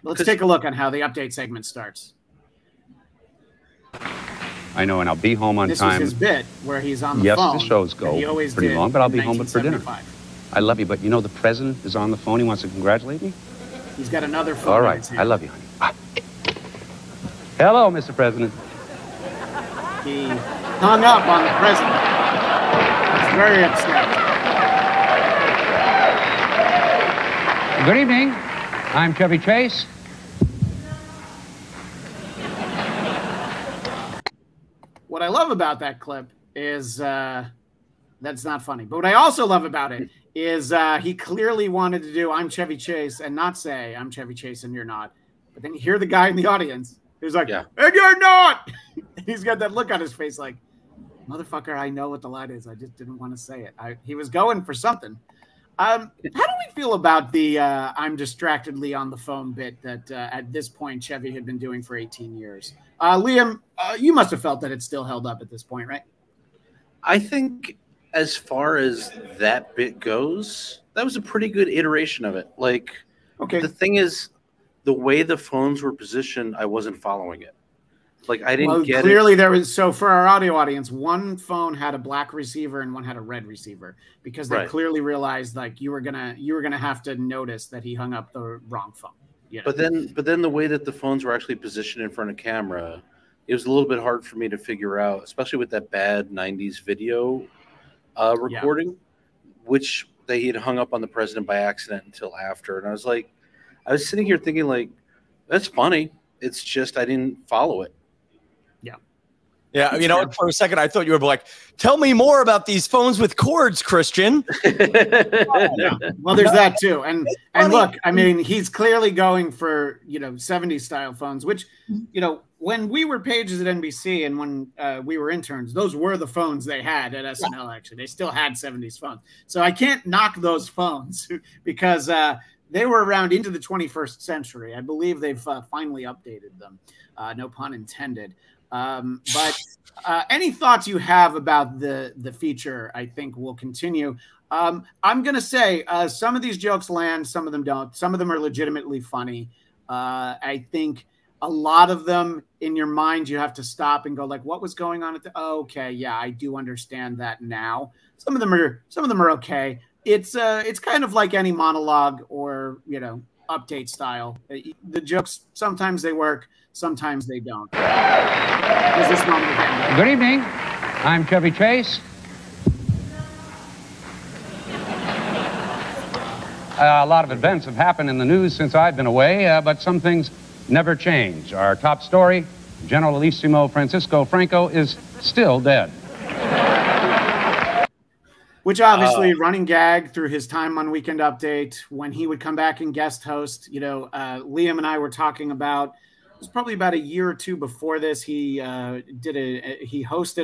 Let's take a look on how the update segment starts. I know, and I'll be home on time. This was his bit where he's on the phone. Yes, the shows go pretty long, but I'll be home for dinner. I love you, but you know the president is on the phone. He wants to congratulate me. He's got another phone. All right, I love you, honey. Ah. Hello, Mr. President. He hung up on the president. He's very upset. Good evening. I'm Chevy Chase. What I love about that clip is that's not funny. But what I also love about it is he clearly wanted to do I'm Chevy Chase and not say I'm Chevy Chase and you're not. But then you hear the guy in the audience who's like, and you're not. He's got that look on his face like, motherfucker, I know what the line is. I just didn't want to say it. He was going for something. How do we feel about the I'm distractedly on the phone bit that at this point Chevy had been doing for 18 years? Liam, you must have felt that it still held up at this point, right? I think as far as that bit goes, that was a pretty good iteration of it. Like, the thing is, the way the phones were positioned, I wasn't following it. Like, I didn't get clearly it. There was, so for our audio audience, one phone had a black receiver and one had a red receiver because they clearly realized like you were gonna have to notice that he hung up the wrong phone. You know? But then the way that the phones were actually positioned in front of camera, it was a little bit hard for me to figure out, especially with that bad 90s video recording, which they had hung up on the president by accident until after. And I was sitting here thinking like, that's funny. It's just I didn't follow it. Yeah, you know, for a second I thought you were like, tell me more about these phones with cords, Christian. Well, there's that too. And look, I mean, he's clearly going for, 70s style phones, which, when we were pages at NBC and when we were interns, those were the phones they had at SNL, actually. They still had 70s phones. So I can't knock those phones because they were around into the 21st century. I believe they've finally updated them. No pun intended. But any thoughts you have about the feature, I think will continue. I'm going to say some of these jokes land, some of them don't. Some of them are legitimately funny. I think a lot of them in your mind, you have to stop and go like, what was going on okay. Yeah, I do understand that now. Some of them are okay. It's kind of like any monologue or, update style. The jokes, sometimes they work, sometimes they don't. Good evening. I'm Chevy Chase. A lot of events have happened in the news since I've been away, but some things never change. Our top story, Generalissimo Francisco Franco is still dead. Which obviously running gag through his time on Weekend Update, when he would come back and guest host, Liam and I were talking about, it was probably about a year or two before this. He hosted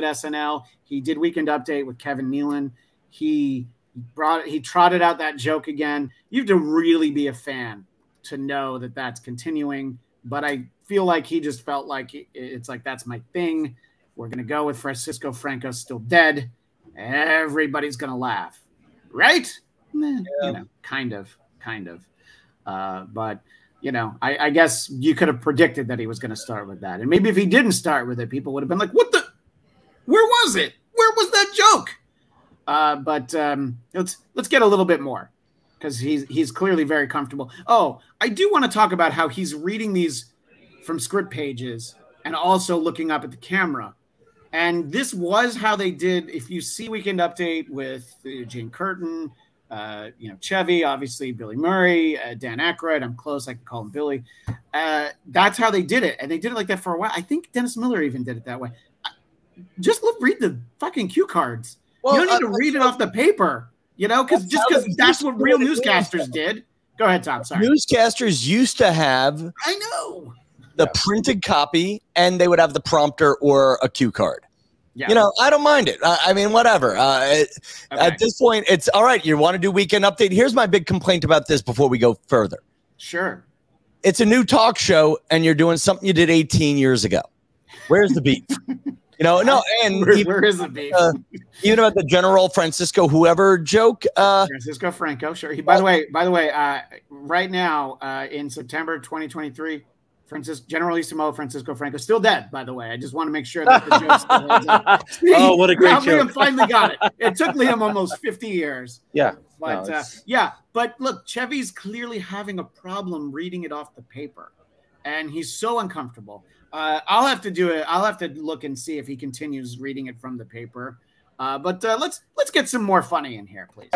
SNL. He did Weekend Update with Kevin Nealon. He trotted out that joke again. You have to really be a fan to know that that's continuing. But I feel like he just felt like it's like, that's my thing. We're going to go with Francisco Franco still dead. Everybody's going to laugh, right? Kind of. But, I guess you could have predicted that he was going to start with that. And maybe if he didn't start with it, people would have been like, where was it? Where was that joke? But let's get a little bit more because he's clearly very comfortable. Oh, I do want to talk about how he's reading these from script pages and also looking up at the camera. And this was how they did. If you see Weekend Update with Jane Curtin, Chevy, obviously Billy Murray, Dan Aykroyd. I'm close. I can call him Billy. That's how they did it. And they did it like that for a while. I think Dennis Miller even did it that way. Just read the fucking cue cards. Well, you don't need to read it off the paper, because that's what real newscasters did. Go ahead, Tom. Sorry. Newscasters used to have the printed copy, and they would have the prompter or a cue card. You know, I don't mind it. I mean, whatever. At this point, it's all right. You want to do Weekend Update? Here's my big complaint about this before we go further. Sure. It's a new talk show, and you're doing something you did 18 years ago. Where's the beef? You know, no, and where is the beef? Even about the General Francisco whoever joke. Francisco Franco, sure. By the way, right now in September 2023, Generalissimo Francisco Franco still dead. By the way, I just want to make sure that the joke still holds up. Oh, what a great joke! Liam finally got it. It took Liam almost 50 years. Yeah, but yeah, but look, Chevy's clearly having a problem reading it off the paper, and he's so uncomfortable. I'll have to do it. I'll have to look and see if he continues reading it from the paper. But let's get some more funny in here, please.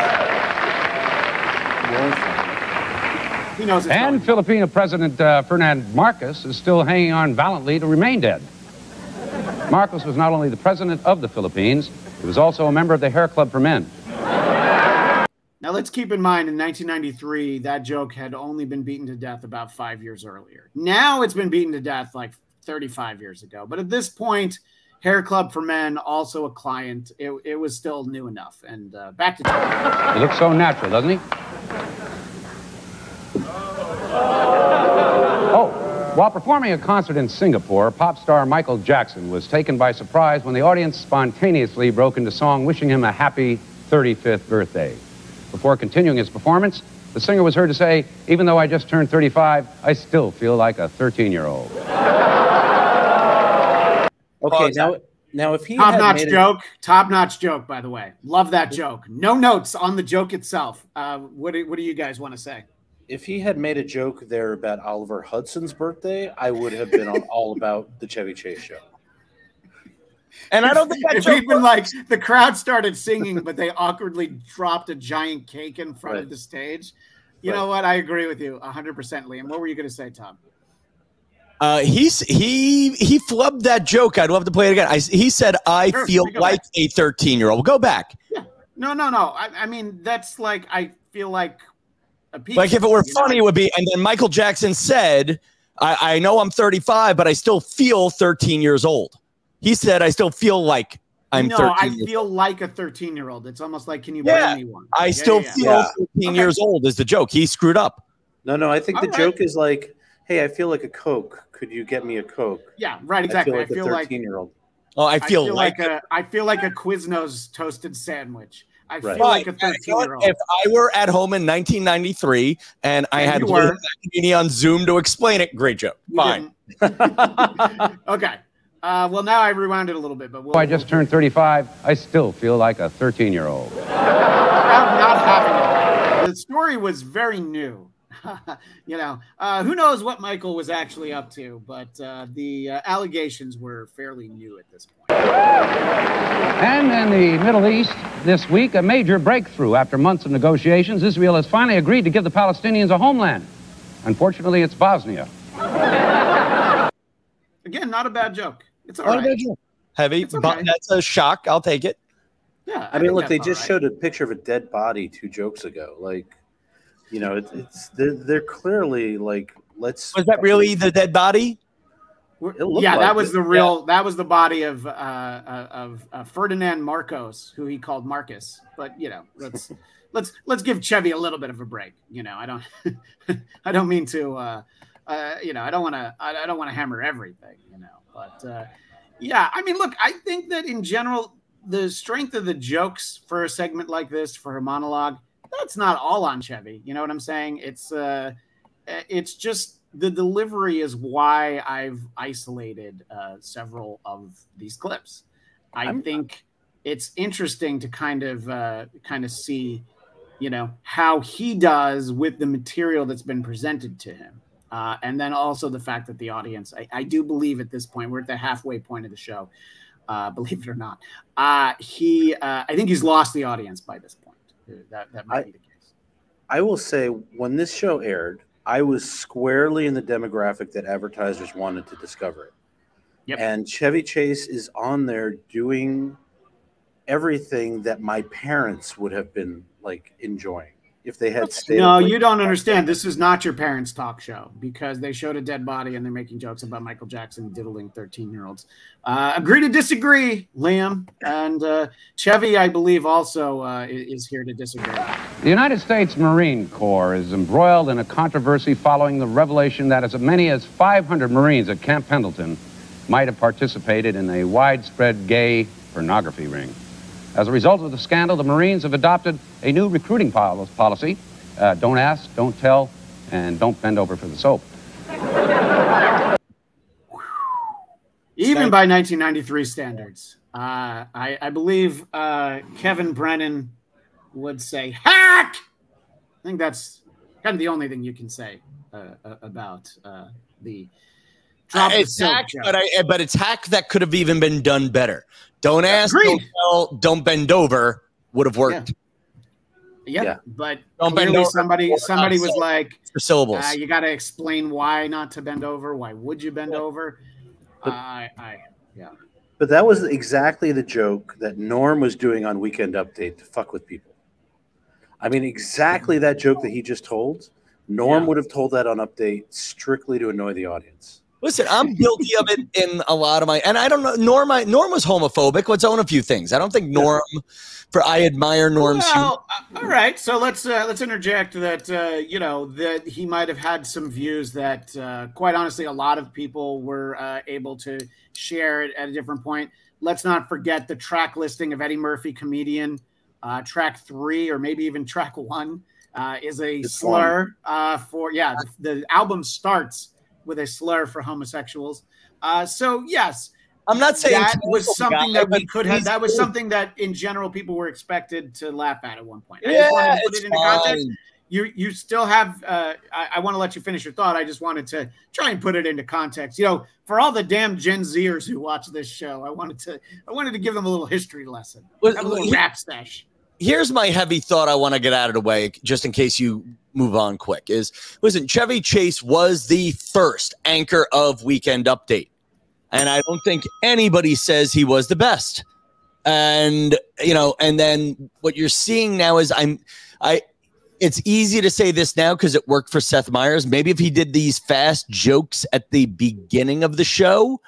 He knows. And Filipino President Ferdinand Marcos is still hanging on valiantly to remain dead. Marcos was not only the president of the Philippines, he was also a member of the Hair Club for Men. Now, let's keep in mind, in 1993, that joke had only been beaten to death about 5 years earlier. Now it's been beaten to death like 35 years ago. But at this point, Hair Club for Men, also a client, it was still new enough. And back to Tom. He looks so natural, doesn't he? Oh, while performing a concert in Singapore, pop star Michael Jackson was taken by surprise when the audience spontaneously broke into song wishing him a happy 35th birthday. Before continuing his performance, the singer was heard to say, "Even though I just turned 35, I still feel like a 13-year-old. Okay, now if he top-notch joke, by the way. Love that joke. No notes on the joke itself. What do you guys want to say? If he had made a joke there about Oliver Hudson's birthday, I would have been all about the Chevy Chase Show. And I don't think that joke even like the crowd started singing, but they awkwardly dropped a giant cake in front of the stage. You know what? I agree with you 100%, Liam. What were you going to say, Tom? He flubbed that joke. I'd love to play it again. He said, "I feel like a 13-year-old." Go back. Yeah. No. I mean, that's like I feel like a piece. Like if it were funny, it would be. And then Michael Jackson said, "I know I'm 35, but I still feel 13 years old." He said, "I still feel like I'm 13." No, I feel like a 13-year-old. It's almost like, can you buy me one? I still feel 13 years old is the joke. He screwed up. No. I think the joke is like, "Hey, I feel like a Coke. Could you get me a Coke?" Yeah, right. Exactly. I feel like a 13-year-old. Oh, I feel like a Quiznos toasted sandwich. I feel like a 13-year-old. If I were at home in 1993 and I had McEneany on Zoom to explain it, great joke. Fine. Okay. Well, now I rewound it a little bit, but I just turned 35. I still feel like a 13-year-old. Not having it. The story was very new. You know, who knows what Michael was actually up to, but the allegations were fairly new at this point. And in the Middle East this week, a major breakthrough. After months of negotiations, Israel has finally agreed to give the Palestinians a homeland. Unfortunately, it's Bosnia. Again, not a bad joke. It's all right. Heavy, but that's a shock. I'll take it. Yeah, I mean, look, they just showed a picture of a dead body 2 jokes ago. Like, you know, they're clearly like, let's. Was that really the dead body? Yeah, that was the real. Yeah. That was the body of Ferdinand Marcos, who he called Marcus. But you know, let's give Chevy a little bit of a break. You know, I don't mean to. You know, I don't want to hammer everything. You know, but yeah, I mean, look, I think that in general, the strength of the jokes for a segment like this, for a monologue, that's not all on Chevy. You know what I'm saying? It's just the delivery is why I've isolated several of these clips. I think it's interesting to kind of see, you know, how he does with the material that's been presented to him. And then also the fact that the audience, I do believe at this point, we're at the halfway point of the show, believe it or not. I think he's lost the audience by this point. That might be the case. I will say, when this show aired, I was squarely in the demographic that advertisers wanted to discover it. Yep. And Chevy Chase is on there doing everything that my parents would have been like enjoying. if they had stayed. No, you don't understand. This is not your parents' talk show because they showed a dead body and they're making jokes about Michael Jackson diddling 13-year-olds. Agree to disagree, Liam. And Chevy, I believe, also is here to disagree. The United States Marine Corps is embroiled in a controversy following the revelation that as many as 500 Marines at Camp Pendleton might have participated in a widespread gay pornography ring. As a result of the scandal, the Marines have adopted a new recruiting policy. Don't ask, don't tell, and don't bend over for the soap. Even by 1993 standards, I believe Kevin Brennan would say, hack! I think that's kind of the only thing you can say about the drop it's hack, but it's hack that could have even been done better. Don't ask, don't tell, don't bend over would have worked. Yeah. But don't bend over. Somebody was like, for syllables. You got to explain why not to bend over. Why would you bend over? But that was exactly the joke that Norm was doing on Weekend Update to fuck with people. I mean, exactly that joke that he just told. Norm would have told that on Update strictly to annoy the audience. Listen, I'm guilty of it in a lot of my, and I don't know. Norm was homophobic. Let's own a few things. I don't think Norm. I admire Norm's. Well, all right. So let's interject that that he might have had some views that, quite honestly, a lot of people were able to share it at a different point. Let's not forget the track listing of Eddie Murphy, comedian. Track 3 or maybe even track 1 is a slur for the album starts with a slur for homosexuals. So yes, I'm not saying that was something that we could have. That was something that in general people were expected to laugh at one point. I just wanted to put it into context. You still have. I want to let you finish your thought. I just wanted to try and put it into context. For all the damn Gen Zers who watch this show, I wanted to give them a little history lesson. A little rap stash. Here's my heavy thought I want to get out of the way, just in case you move on quick, is, listen, Chevy Chase was the first anchor of Weekend Update. And I don't think anybody says he was the best. And, and then what you're seeing now is it's easy to say this now because it worked for Seth Meyers. Maybe if he did these fast jokes at the beginning of the show,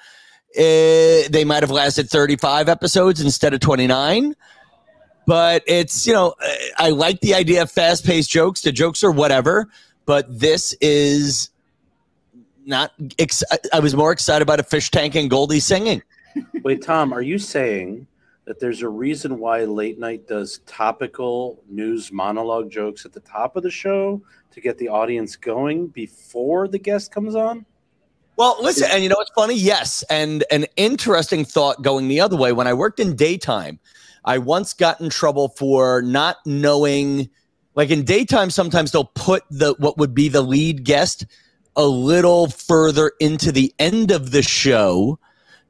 they might have lasted 35 episodes instead of 29. But it's, I like the idea of fast-paced jokes. The jokes are whatever, but this is not I was more excited about a fish tank and Goldie singing. Wait, Tom, are you saying that there's a reason why late night does topical news monologue jokes at the top of the show to get the audience going before the guest comes on? Well, listen, and you know what's funny? Yes, and an interesting thought going the other way. When I worked in daytime, I once got in trouble for not knowing, like in daytime, sometimes they'll put what would be the lead guest a little further into the end of the show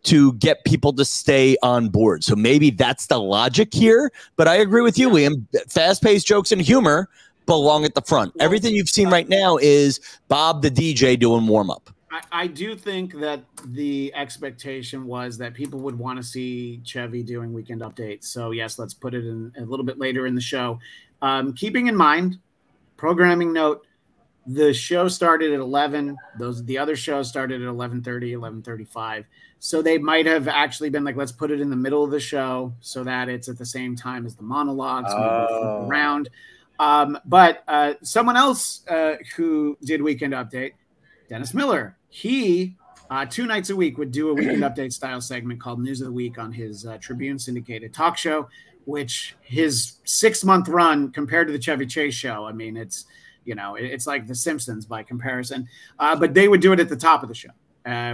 to get people to stay on board. So maybe that's the logic here. But I agree with you, Liam. Fast-paced jokes and humor belong at the front. Everything you've seen right now is Bob the DJ doing warm-up. I do think that the expectation was that people would want to see Chevy doing Weekend Updates. So, yes, let's put it in a little bit later in the show. Keeping in mind, programming note, the show started at 11. The other shows started at 11:30, 11:35. So they might have actually been like, let's put it in the middle of the show so that it's at the same time as the monologues around. But someone else who did Weekend Update, Dennis Miller, he 2 nights a week would do a Weekend Update style segment called News of the Week on his Tribune syndicated talk show, which his 6-month run compared to the Chevy Chase Show, I mean, it's like The Simpsons by comparison. But they would do it at the top of the show,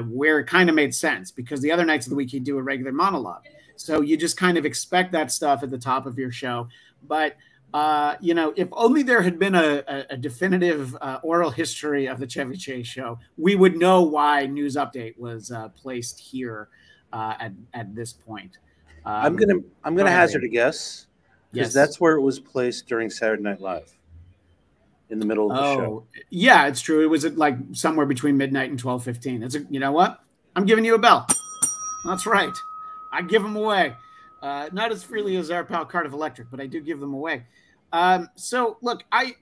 where it kind of made sense because the other nights of the week he'd do a regular monologue. So you just kind of expect that stuff at the top of your show. But if only there had been a definitive oral history of the Chevy Chase Show, we would know why News Update was placed here at this point. I'm gonna hazard a guess because that's where it was placed during Saturday Night Live, in the middle of the show. Yeah, it's true. It was at like somewhere between midnight and 12:15. You know what? I'm giving you a bell. That's right. I give them away. Not as freely as our pal Cardiff Electric, but I do give them away. So look, I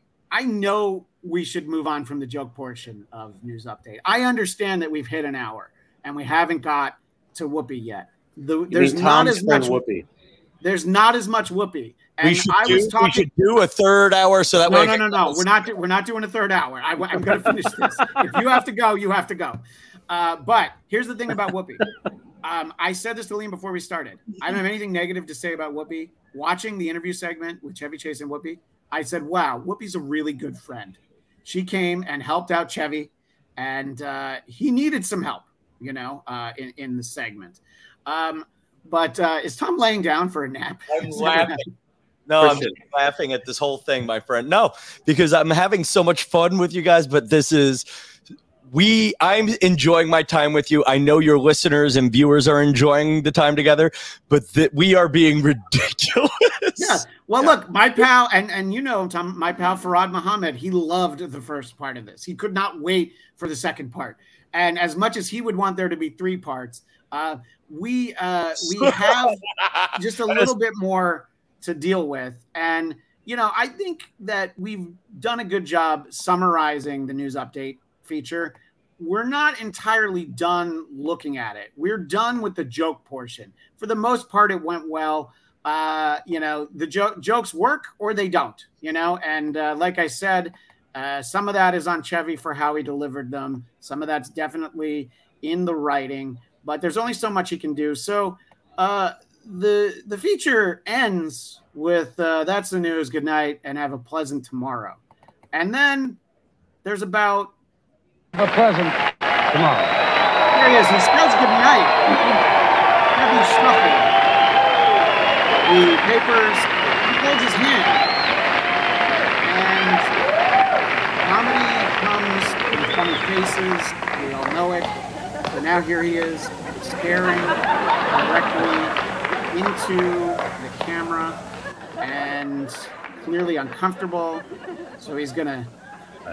know we should move on from the joke portion of News Update. I understand that we've hit an hour and we haven't got to Whoopi yet. There's not as much Whoopi. There's not as much Whoopi. And we should do a third hour so that way. No. We're not doing a third hour. I'm going to finish this. If you have to go, you have to go. But here's the thing about Whoopi. I said this to Liam before we started. I don't have anything negative to say about Whoopi. Watching the interview segment with Chevy Chase and Whoopi, I said, wow, Whoopi's a really good friend. She came and helped out Chevy, and he needed some help, in the segment. But is Tom laying down for a nap? I'm laughing. No, I'm just laughing at this whole thing, my friend. No, because I'm having so much fun with you guys, but I'm enjoying my time with you. I know your listeners and viewers are enjoying the time together, but we are being ridiculous. Yeah. Well, look, my pal, and Tom, my pal Farad Muhammad, he loved the first part of this. He could not wait for the second part. And as much as he would want there to be 3 parts, we have just a little bit more to deal with. And, I think that we've done a good job summarizing the News Update feature. We're not entirely done looking at it. We're done with the joke portion. For the most part, it went well. The jokes work or they don't, and like I said, some of that is on Chevy for how he delivered them. Some of that's definitely in the writing, but there's only so much he can do. So the feature ends with that's the news, good night, and have a pleasant tomorrow. And then there's about a pleasant tomorrow. There he is. He says good night. Heavy shuffle. The papers, he holds his hand. And comedy comes in funny faces. We all know it. But now here he is, staring directly into the camera and clearly uncomfortable. So he's going to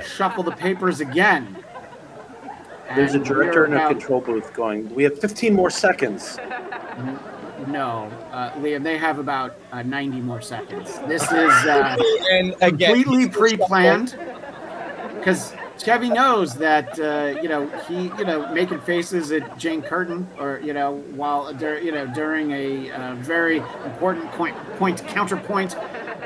shuffle the papers again. There's a director in a control booth going, we have 15 more seconds. No, Liam, they have about 90 more seconds. This is completely pre-planned because Chevy knows that, making faces at Jane Curtin or, during a very important counterpoint.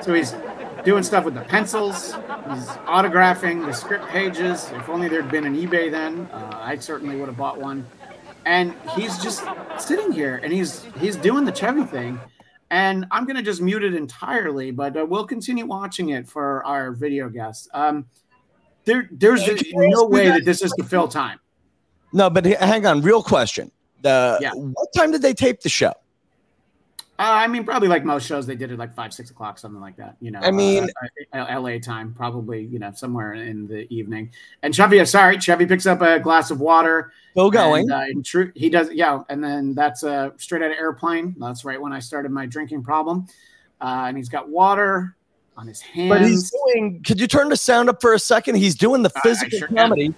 So he's doing stuff with the pencils. He's autographing the script pages. If only there'd been an eBay then, I certainly would have bought one. And he's just sitting here and he's doing the Chevy thing. And I'm going to just mute it entirely, but we'll continue watching it for our video guests. There's no way that this is to fill time. No, but hang on. Real question. What time did they tape the show? Probably like most shows, they did it like 5, 6 o'clock, something like that. LA time, probably, somewhere in the evening. And Chevy picks up a glass of water. Still going. And, he does, yeah. And then that's straight out of Airplane. That's right when I started my drinking problem. And he's got water on his hands. But he's doing. Could you turn the sound up for a second? He's doing the physical comedy.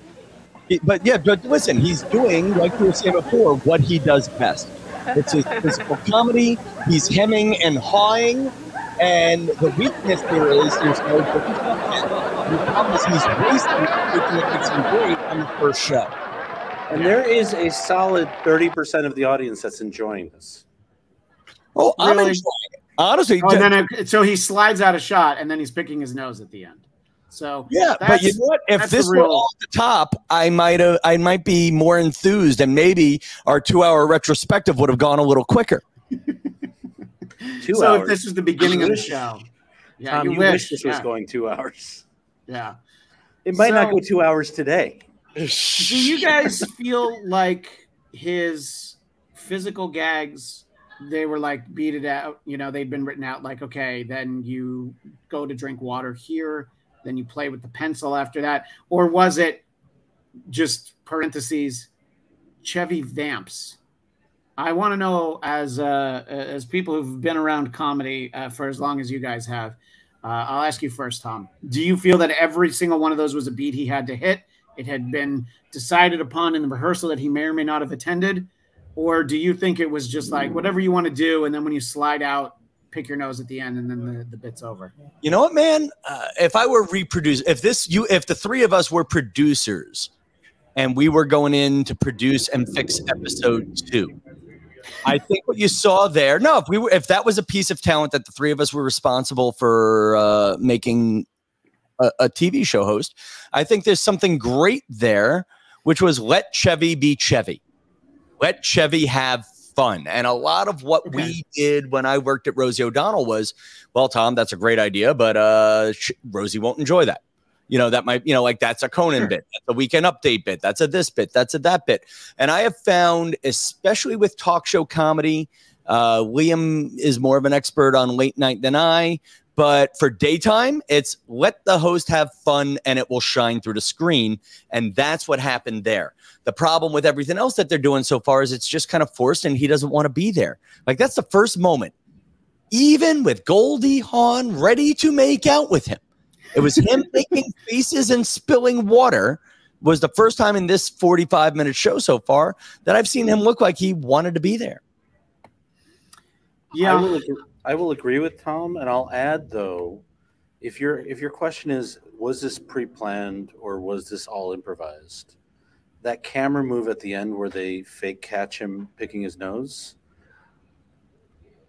But listen, he's doing, like you were saying before, what he does best. It's his physical comedy. He's hemming and hawing, and the weakness there is there's no joke. The problem is he's wasting everything that makes him great on the first show. And there is a solid 30% of the audience that's enjoying this. Oh, I'm enjoying it. Honestly. So he slides out a shot, and then he's picking his nose at the end. So yeah, but you know what? If this were off the top, I might be more enthused, and maybe our 2-hour retrospective would have gone a little quicker. 2 so hours. If this is the beginning of the show, yeah, Tom, you wish this was going 2 hours. Yeah, it might not go 2 hours today. Do you guys feel like his physical gags? They were like beat it out. They'd been written out. Like, okay, then you go to drink water here. Then you play with the pencil after that? Or was it just parentheses, Chevy vamps? I want to know, as people who've been around comedy for as long as you guys have, I'll ask you first, Tom. Do you feel that every single one of those was a beat he had to hit? It had been decided upon in the rehearsal that he may or may not have attended? Or do you think it was just like, whatever you want to do, and then when you slide out, pick your nose at the end, and then the bit's over. You know what, man? If I were if the three of us were producers, and we were going in to produce and fix episode 2, I think what you saw there. No, if that was a piece of talent that the three of us were responsible for making a TV show host, I think there's something great there, which was let Chevy be Chevy. Let Chevy have fun. And a lot of what we did when I worked at Rosie O'Donnell was, well, Tom, that's a great idea, but Rosie won't enjoy that. That might, like that's a Conan bit, that's a Weekend Update bit, that's a this bit, that's a that bit. And I have found, especially with talk show comedy, Liam is more of an expert on late night than I, but for daytime, it's let the host have fun and it will shine through the screen. And that's what happened there. The problem with everything else that they're doing so far is it's just kind of forced and he doesn't want to be there. Like that's the first moment, even with Goldie Hawn ready to make out with him. It was him making faces and spilling water was the first time in this 45-minute show so far that I've seen him look like he wanted to be there. Yeah, I will agree with Tom, and I'll add though, if your question is, was this pre-planned or was this all improvised? That camera move at the end where they fake catch him picking his nose,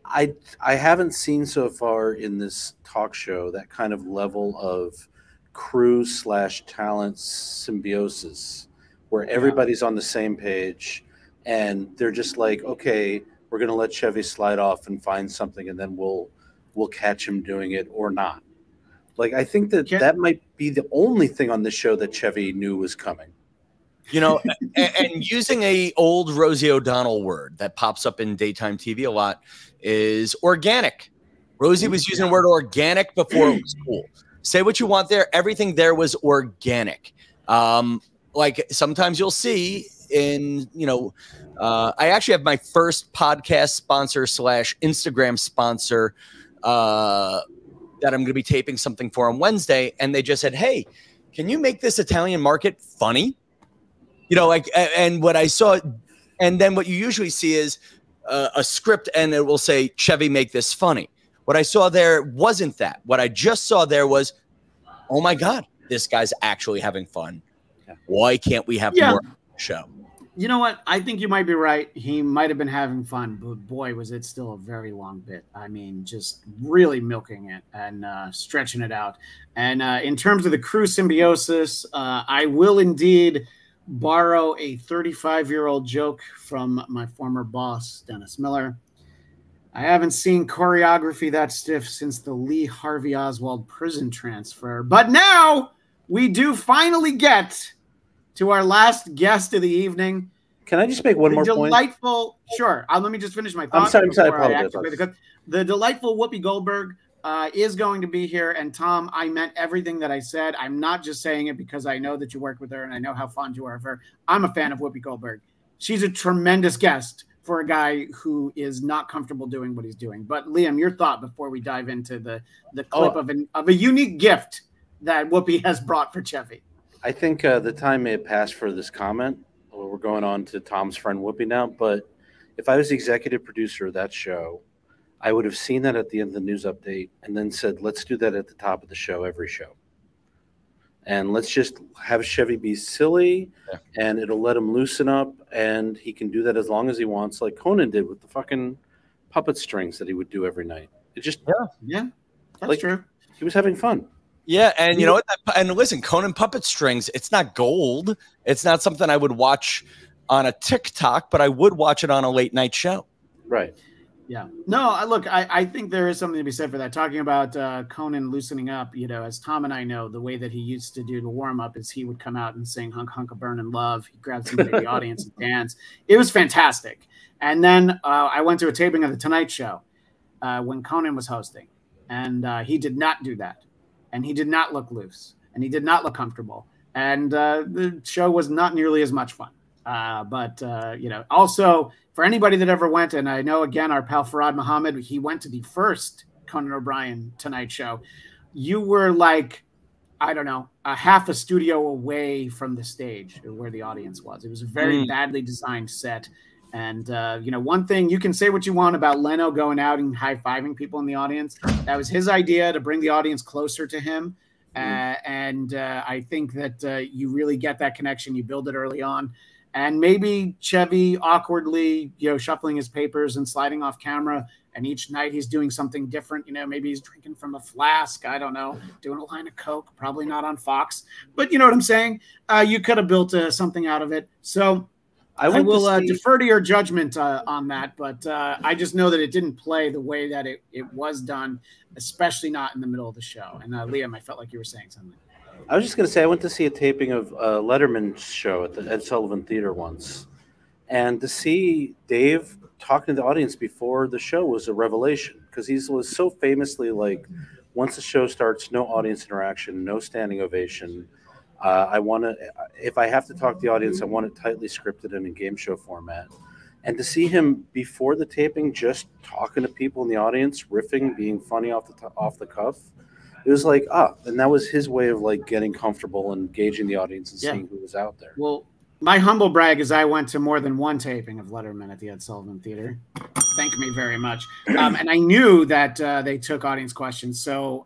I haven't seen so far in this talk show that kind of level of crew/talent symbiosis where everybody's on the same page and they're just like, okay, we're going to let Chevy slide off and find something and then we'll catch him doing it or not. Like, I think that might be the only thing on this show that Chevy knew was coming. And using a old Rosie O'Donnell word that pops up in daytime TV a lot is organic. Rosie was using the word organic before it was cool. Say what you want there. Everything there was organic. Like sometimes you'll see in, I actually have my first podcast sponsor / Instagram sponsor that I'm going to be taping something for on Wednesday. And they just said, hey, can you make this Italian market funny? And what I saw, and then what you usually see is a script and it will say, Chevy, make this funny. What I saw there wasn't that. What I just saw there was, oh my God, this guy's actually having fun. Why can't we have more show? You know what? I think you might be right. He might have been having fun, but boy, was it still a very long bit. I mean, just really milking it and stretching it out. And in terms of the crew symbiosis, I will indeed borrow a 35-year-old joke from my former boss, Dennis Miller. I haven't seen choreography that stiff since the Lee Harvey Oswald prison transfer. But now we do finally get to our last guest of the evening. Can I just make one more point? Sure. Let me just finish my thought. I'm sorry. I apologize. The delightful Whoopi Goldberg is going to be here. And Tom, I meant everything that I said. I'm not just saying it because I know that you worked with her and I know how fond you are of her. I'm a fan of Whoopi Goldberg. She's a tremendous guest for a guy who is not comfortable doing what he's doing. But Liam, your thought before we dive into the clip of a unique gift that Whoopi has brought for Chevy. I think the time may have passed for this comment. We're going on to Tom's friend Whoopi now. But if I was the executive producer of that show, I would have seen that at the end of the news update and then said, let's do that at the top of the show, every show. And let's just have Chevy be silly and it'll let him loosen up. And he can do that as long as he wants, like Conan did with the fucking puppet strings that he would do every night. It just, that's true. He was having fun. Yeah, and you know what? And listen, Conan puppet strings, it's not gold. It's not something I would watch on a TikTok, but I would watch it on a late night show. Right. Yeah. No, look, I think there is something to be said for that. Talking about Conan loosening up, as Tom and I know, the way that he used to do the warm-up is he would come out and sing Hunk Hunk a Burnin' Love. He'd grab somebody in the audience and dance. It was fantastic. And then I went to a taping of The Tonight Show when Conan was hosting, and he did not do that. And he did not look loose, and he did not look comfortable. And the show was not nearly as much fun. But also for anybody that ever went, and I know, again, our pal Farhad Muhammad, he went to the first Conan O'Brien Tonight Show. You were like, I don't know, a half a studio away from the stage where the audience was. It was a very badly designed set. And, one thing, you can say what you want about Leno going out and high-fiving people in the audience. That was his idea to bring the audience closer to him. I think that you really get that connection. You build it early on. And maybe Chevy awkwardly, shuffling his papers and sliding off camera. And each night he's doing something different. Maybe he's drinking from a flask. I don't know. Doing a line of Coke. Probably not on Fox. But you know what I'm saying? You could have built something out of it. So I will defer to your judgment on that. But I just know that it didn't play the way that it was done, especially not in the middle of the show. And Liam, I felt like you were saying something. I was just going to say, I went to see a taping of Letterman's show at the Ed Sullivan Theater once. And to see Dave talking to the audience before the show was a revelation, because he was so famously like, once the show starts, no audience interaction, no standing ovation. If I have to talk to the audience, I want it tightly scripted in a game show format. And to see him before the taping just talking to people in the audience, riffing, being funny off the cuff, it was like, and that was his way of like getting comfortable and gauging the audience and seeing who was out there. Well, my humble brag is I went to more than one taping of Letterman at the Ed Sullivan Theater. Thank me very much. And I knew that they took audience questions. So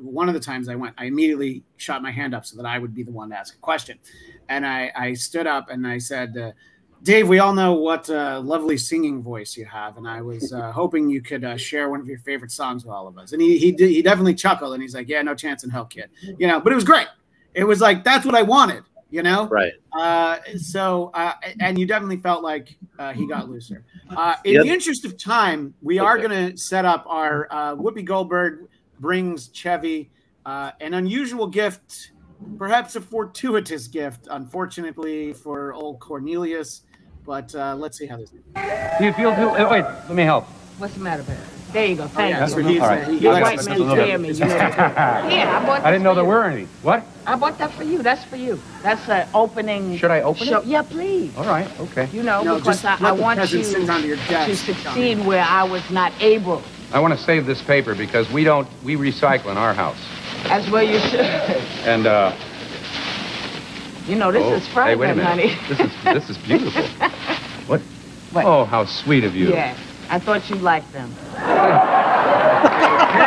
one of the times I went, I immediately shot my hand up so that I would be the one to ask a question. And I stood up and I said, Dave, we all know what lovely singing voice you have. And I was hoping you could share one of your favorite songs with all of us. And he definitely chuckled. And he's like, yeah, no chance in hell, kid. But it was great. It was like, that's what I wanted. Right. And you definitely felt like he got looser. In the interest of time, we are going to set up our Whoopi Goldberg brings Chevy an unusual gift, perhaps a fortuitous gift, unfortunately for old Cornelius. But let's see how this. Do you feel too? Wait, let me help. What's the matter, baby? There you go. Thank you. That's what he's saying. Your white man scare me. Yeah, I bought. I didn't know there were any. What? I bought that for you. That's for you. That's an opening. Should I open it? Yeah, please. All right. Okay. Because I want you to succeed where I was not able. I want to save this paper because we recycle in our house. As well you should. And this is frightening, honey. This is beautiful. What? Oh, how sweet of you. Yeah. I thought you'd like them. Pair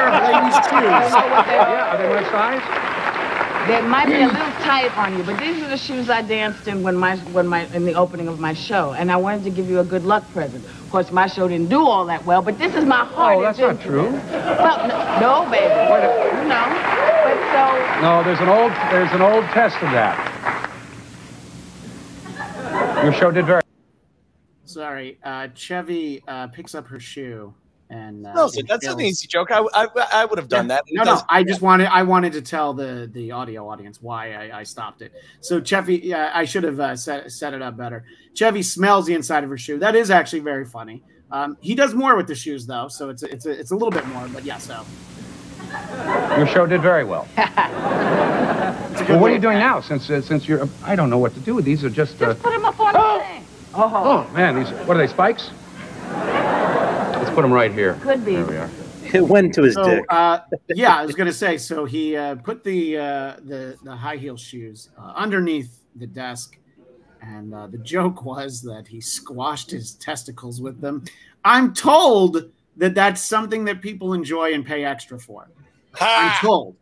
of ladies' shoes. Yeah, are they my size? They might be a little tight on you, but these are the shoes I danced in in the opening of my show, and I wanted to give you a good luck present. Of course, my show didn't do all that well, but this is my heart. Oh, that's not true. Well, no, baby. But so. No, there's an old test of that. Your show did very. Sorry, Chevy picks up her shoe and that's an easy joke. I would have done that. No, I wanted to tell the audio audience why I stopped it. So Chevy, I should have set it up better. Chevy smells the inside of her shoe. That is actually very funny. He does more with the shoes though, so it's a little bit more. But yeah, so your show did very well. Well, what are you doing now? Since you're, I don't know what to do with these. Are just put them up on the thing. Oh man, what are they, spikes? Let's put them right here. Could be. There we are. It went to his dick. Yeah, I was gonna say. So he put the high heel shoes underneath the desk, and the joke was that he squashed his testicles with them. I'm told that that's something that people enjoy and pay extra for. I'm told.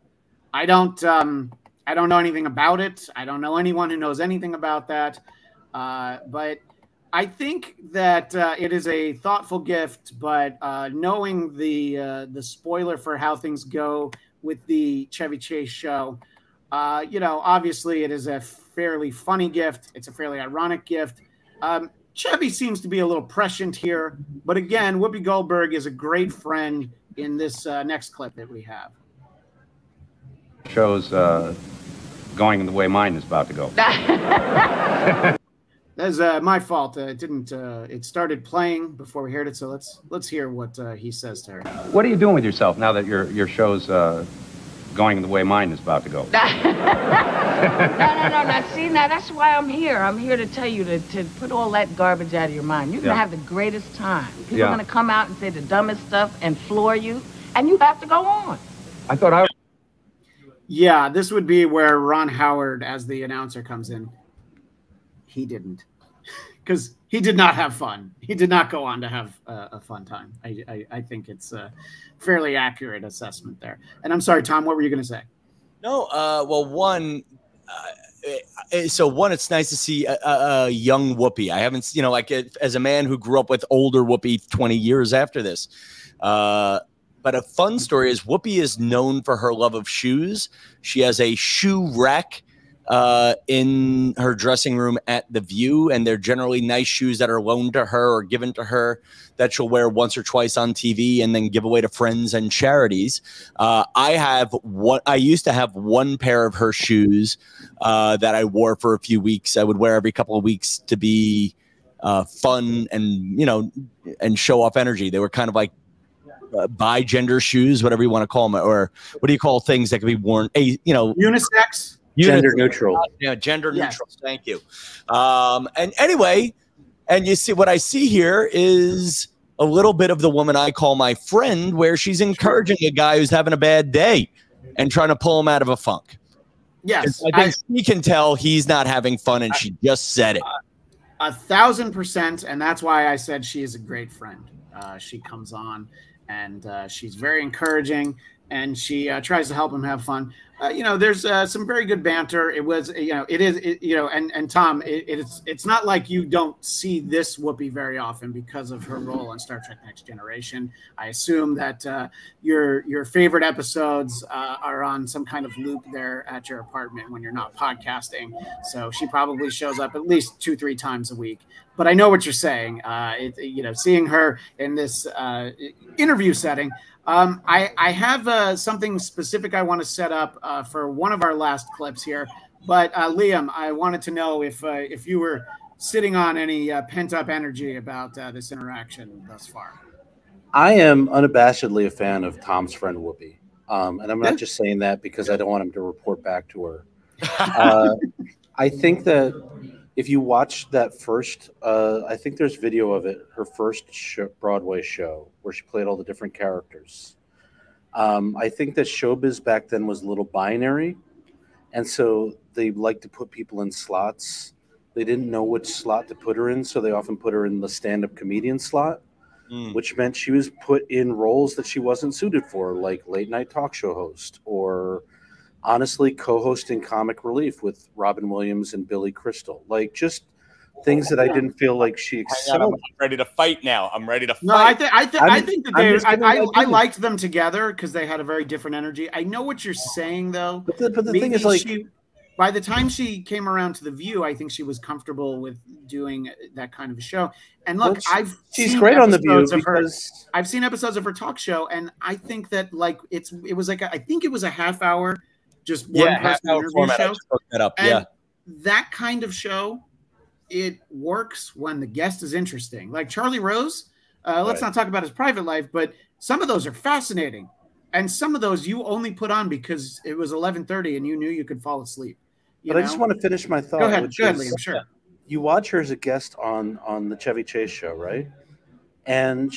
I don't know anything about it. I don't know anyone who knows anything about that. But I think that it is a thoughtful gift, but knowing the spoiler for how things go with the Chevy Chase show, obviously it is a fairly funny gift. It's a fairly ironic gift. Chevy seems to be a little prescient here, but again, Whoopi Goldberg is a great friend in this next clip that we have. Show's going the way mine is about to go. That's my fault. It didn't. It started playing before we heard it, so let's hear what he says to her. What are you doing with yourself now that your show's going the way mine is about to go? No. Now that's why I'm here. I'm here to tell you to put all that garbage out of your mind. You're gonna have the greatest time. People are gonna come out and say the dumbest stuff and floor you, and you have to go on. I thought Yeah, this would be where Ron Howard as the announcer comes in. He didn't. because he did not have fun. He did not go on to have a fun time. I think it's a fairly accurate assessment there. And I'm sorry, Tom, what were you going to say? No, well, one, it's nice to see a young Whoopi. I haven't, like as a man who grew up with older Whoopi 20 years after this. But a fun story is Whoopi is known for her love of shoes. She has a shoe rack in her dressing room at The View, and they're generally nice shoes that are loaned to her or given to her that she'll wear once or twice on TV and then give away to friends and charities. I used to have one pair of her shoes that I wore for a few weeks. I would wear every couple of weeks to be fun and and show off energy. They were kind of like bi-gender shoes, whatever you want to call them, or what do you call things that can be worn? Unisex. Gender neutral. Yeah, gender neutral. Thank you. And anyway, and you see what I see here is a little bit of the woman I call my friend, where she's encouraging a guy who's having a bad day and trying to pull him out of a funk. Yes. I think she can tell he's not having fun, and she just said it. 1,000%. And that's why I said she is a great friend. She comes on and she's very encouraging, and she tries to help him have fun. There's some very good banter. It was, and Tom, it's not like you don't see this Whoopi very often because of her role on Star Trek Next Generation. I assume that your favorite episodes are on some kind of loop there at your apartment when you're not podcasting. So she probably shows up at least 2-3 times a week. But I know what you're saying. Seeing her in this interview setting. I have something specific I want to set up for one of our last clips here. But Liam, I wanted to know if you were sitting on any pent-up energy about this interaction thus far. I am unabashedly a fan of Tom's friend Whoopi. And I'm not just saying that because I don't want him to report back to her. I think that if you watch that first, I think there's video of it, her first Broadway show where she played all the different characters. I think that showbiz back then was a little binary. And so they liked to put people in slots. They didn't know which slot to put her in, so they often put her in the stand-up comedian slot, which meant she was put in roles that she wasn't suited for, like late-night talk show host or honestly co-hosting Comic Relief with Robin Williams and Billy Crystal. Like just things that I didn't feel like she excelled. I'm ready to fight now. I'm ready to fight. No, I think that I liked them together because they had a very different energy. I know what you're saying though. But the thing is, like, by the time she came around to The View, I think she was comfortable with doing that kind of a show. And look, she's great on The View because I've seen episodes of her talk show, and I think that like it was like I think it was a half hour, just one person interview show. That kind of show, it works when the guest is interesting. Like Charlie Rose, let's not talk about his private life, but some of those are fascinating. And some of those you only put on because it was 11:30 and you knew you could fall asleep. I just want to finish my thought. Go ahead, Liam, sure. You watch her as a guest on the Chevy Chase Show, right? And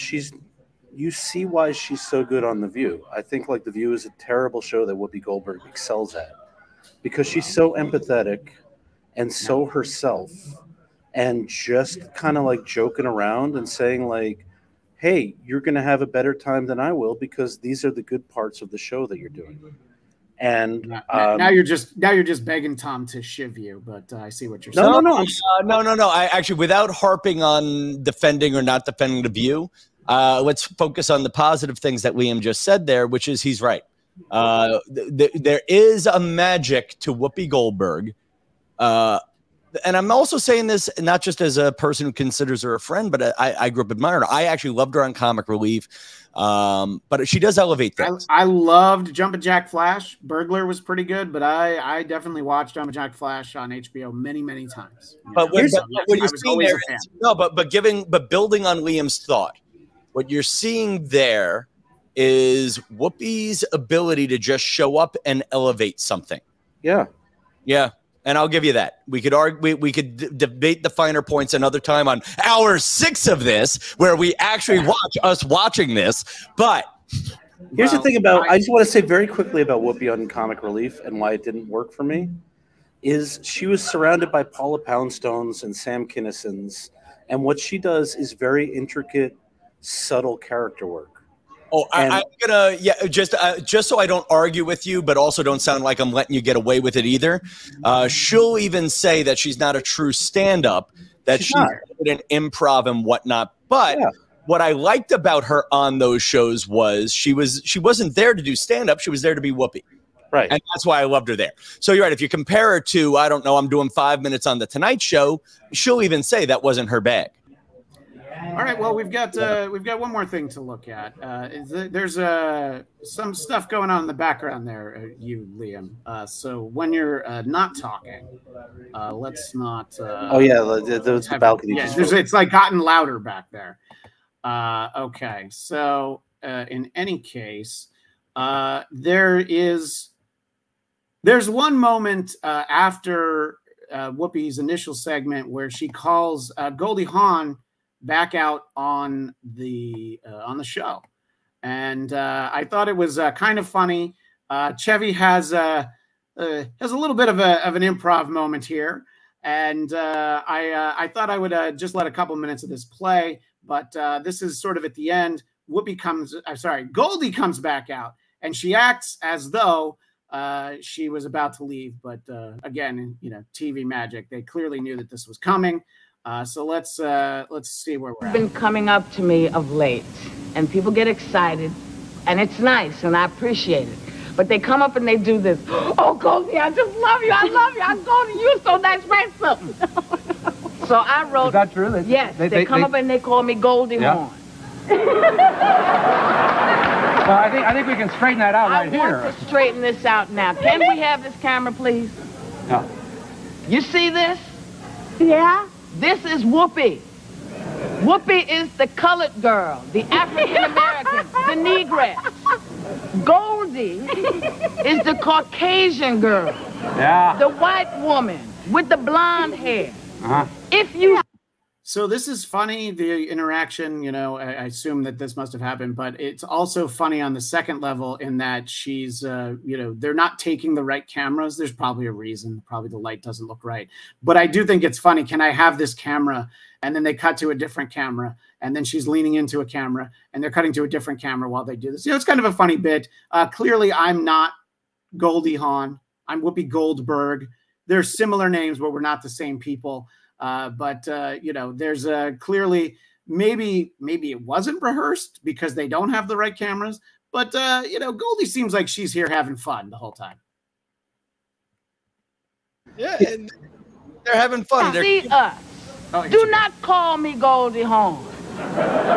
you see why she's so good on The View. I think like The View is a terrible show that Whoopi Goldberg excels at because she's so empathetic and so herself and just kind of like joking around and saying like, hey, you're going to have a better time than I will because these are the good parts of the show that you're doing. And now you're just begging Tom to shiv you, but I see what you're saying. No. I actually, without harping on defending or not defending The View, let's focus on the positive things that Liam just said there, which is he's right. There is a magic to Whoopi Goldberg. And I'm also saying this not just as a person who considers her a friend, but I grew up admiring her. I actually loved her on Comic Relief, but she does elevate things. I loved Jumpin' Jack Flash. Burglar was pretty good, but I definitely watched Jumpin' Jack Flash on HBO many, many times. But what you're seeing there is, but building on Liam's thought, what you're seeing there is Whoopi's ability to just show up and elevate something. Yeah. Yeah. And I'll give you that. We could argue, we could debate the finer points another time on hour 6 of this, where we actually watch us watching this. But here's the thing about, I just want to say very quickly about Whoopi on Comic Relief and why it didn't work for me, is she was surrounded by Paula Poundstones and Sam Kinnisons And what she does is very intricate, subtle character work. Oh, I'm gonna just so I don't argue with you, but also don't sound like I'm letting you get away with it either. She'll even say that she's not a true stand-up, that she's an improv and whatnot. But what I liked about her on those shows was she wasn't there to do stand-up; she was there to be Whoopi. Right. And that's why I loved her there. So you're right. If you compare her to, I don't know, I'm doing 5 minutes on the Tonight Show, she'll even say that wasn't her bag. All right. Well, we've got one more thing to look at. There's some stuff going on in the background there, you Liam. So when you're not talking, let's not. Those balcony. Yeah, it's like gotten louder back there. Okay. So in any case, there's one moment after Whoopi's initial segment where she calls Goldie Hawn back out on the show, and I thought it was kind of funny. Chevy has a little bit of an improv moment here, and I thought I would just let a couple minutes of this play, but this is sort of at the end. Goldie comes back out, and she acts as though she was about to leave, but again, TV magic. They clearly knew that this was coming. So let's see where we're at. Been coming up to me of late, and people get excited, and it's nice, and I appreciate it. But they come up and they do this. Oh, Goldie, I just love you. I love you. I'm Goldie. You're so nice, ransom. So I wrote. Is that true? Yes. They come up and they call me Goldie Hawn. Well, I think we can straighten that out right here. I want to straighten this out now. Can we have this camera, please? No. You see this? Yeah? This is Whoopi. Whoopi is the colored girl, the African-American, the negress. Goldie is the Caucasian girl. Yeah. The white woman with the blonde hair. Uh-huh. If you... So this is funny, the interaction, I assume that this must have happened, but it's also funny on the second level in that she's, they're not taking the right cameras. There's probably a reason. Probably the light doesn't look right. But I do think it's funny. Can I have this camera? And then they cut to a different camera. And then she's leaning into a camera. And they're cutting to a different camera while they do this. It's kind of a funny bit. Clearly, I'm not Goldie Hawn. I'm Whoopi Goldberg. They're similar names, but we're not the same people. But there's clearly maybe it wasn't rehearsed because they don't have the right cameras. But, Goldie seems like she's here having fun the whole time. Yeah, and they're having fun. See us. Do not call me Goldie Hawn.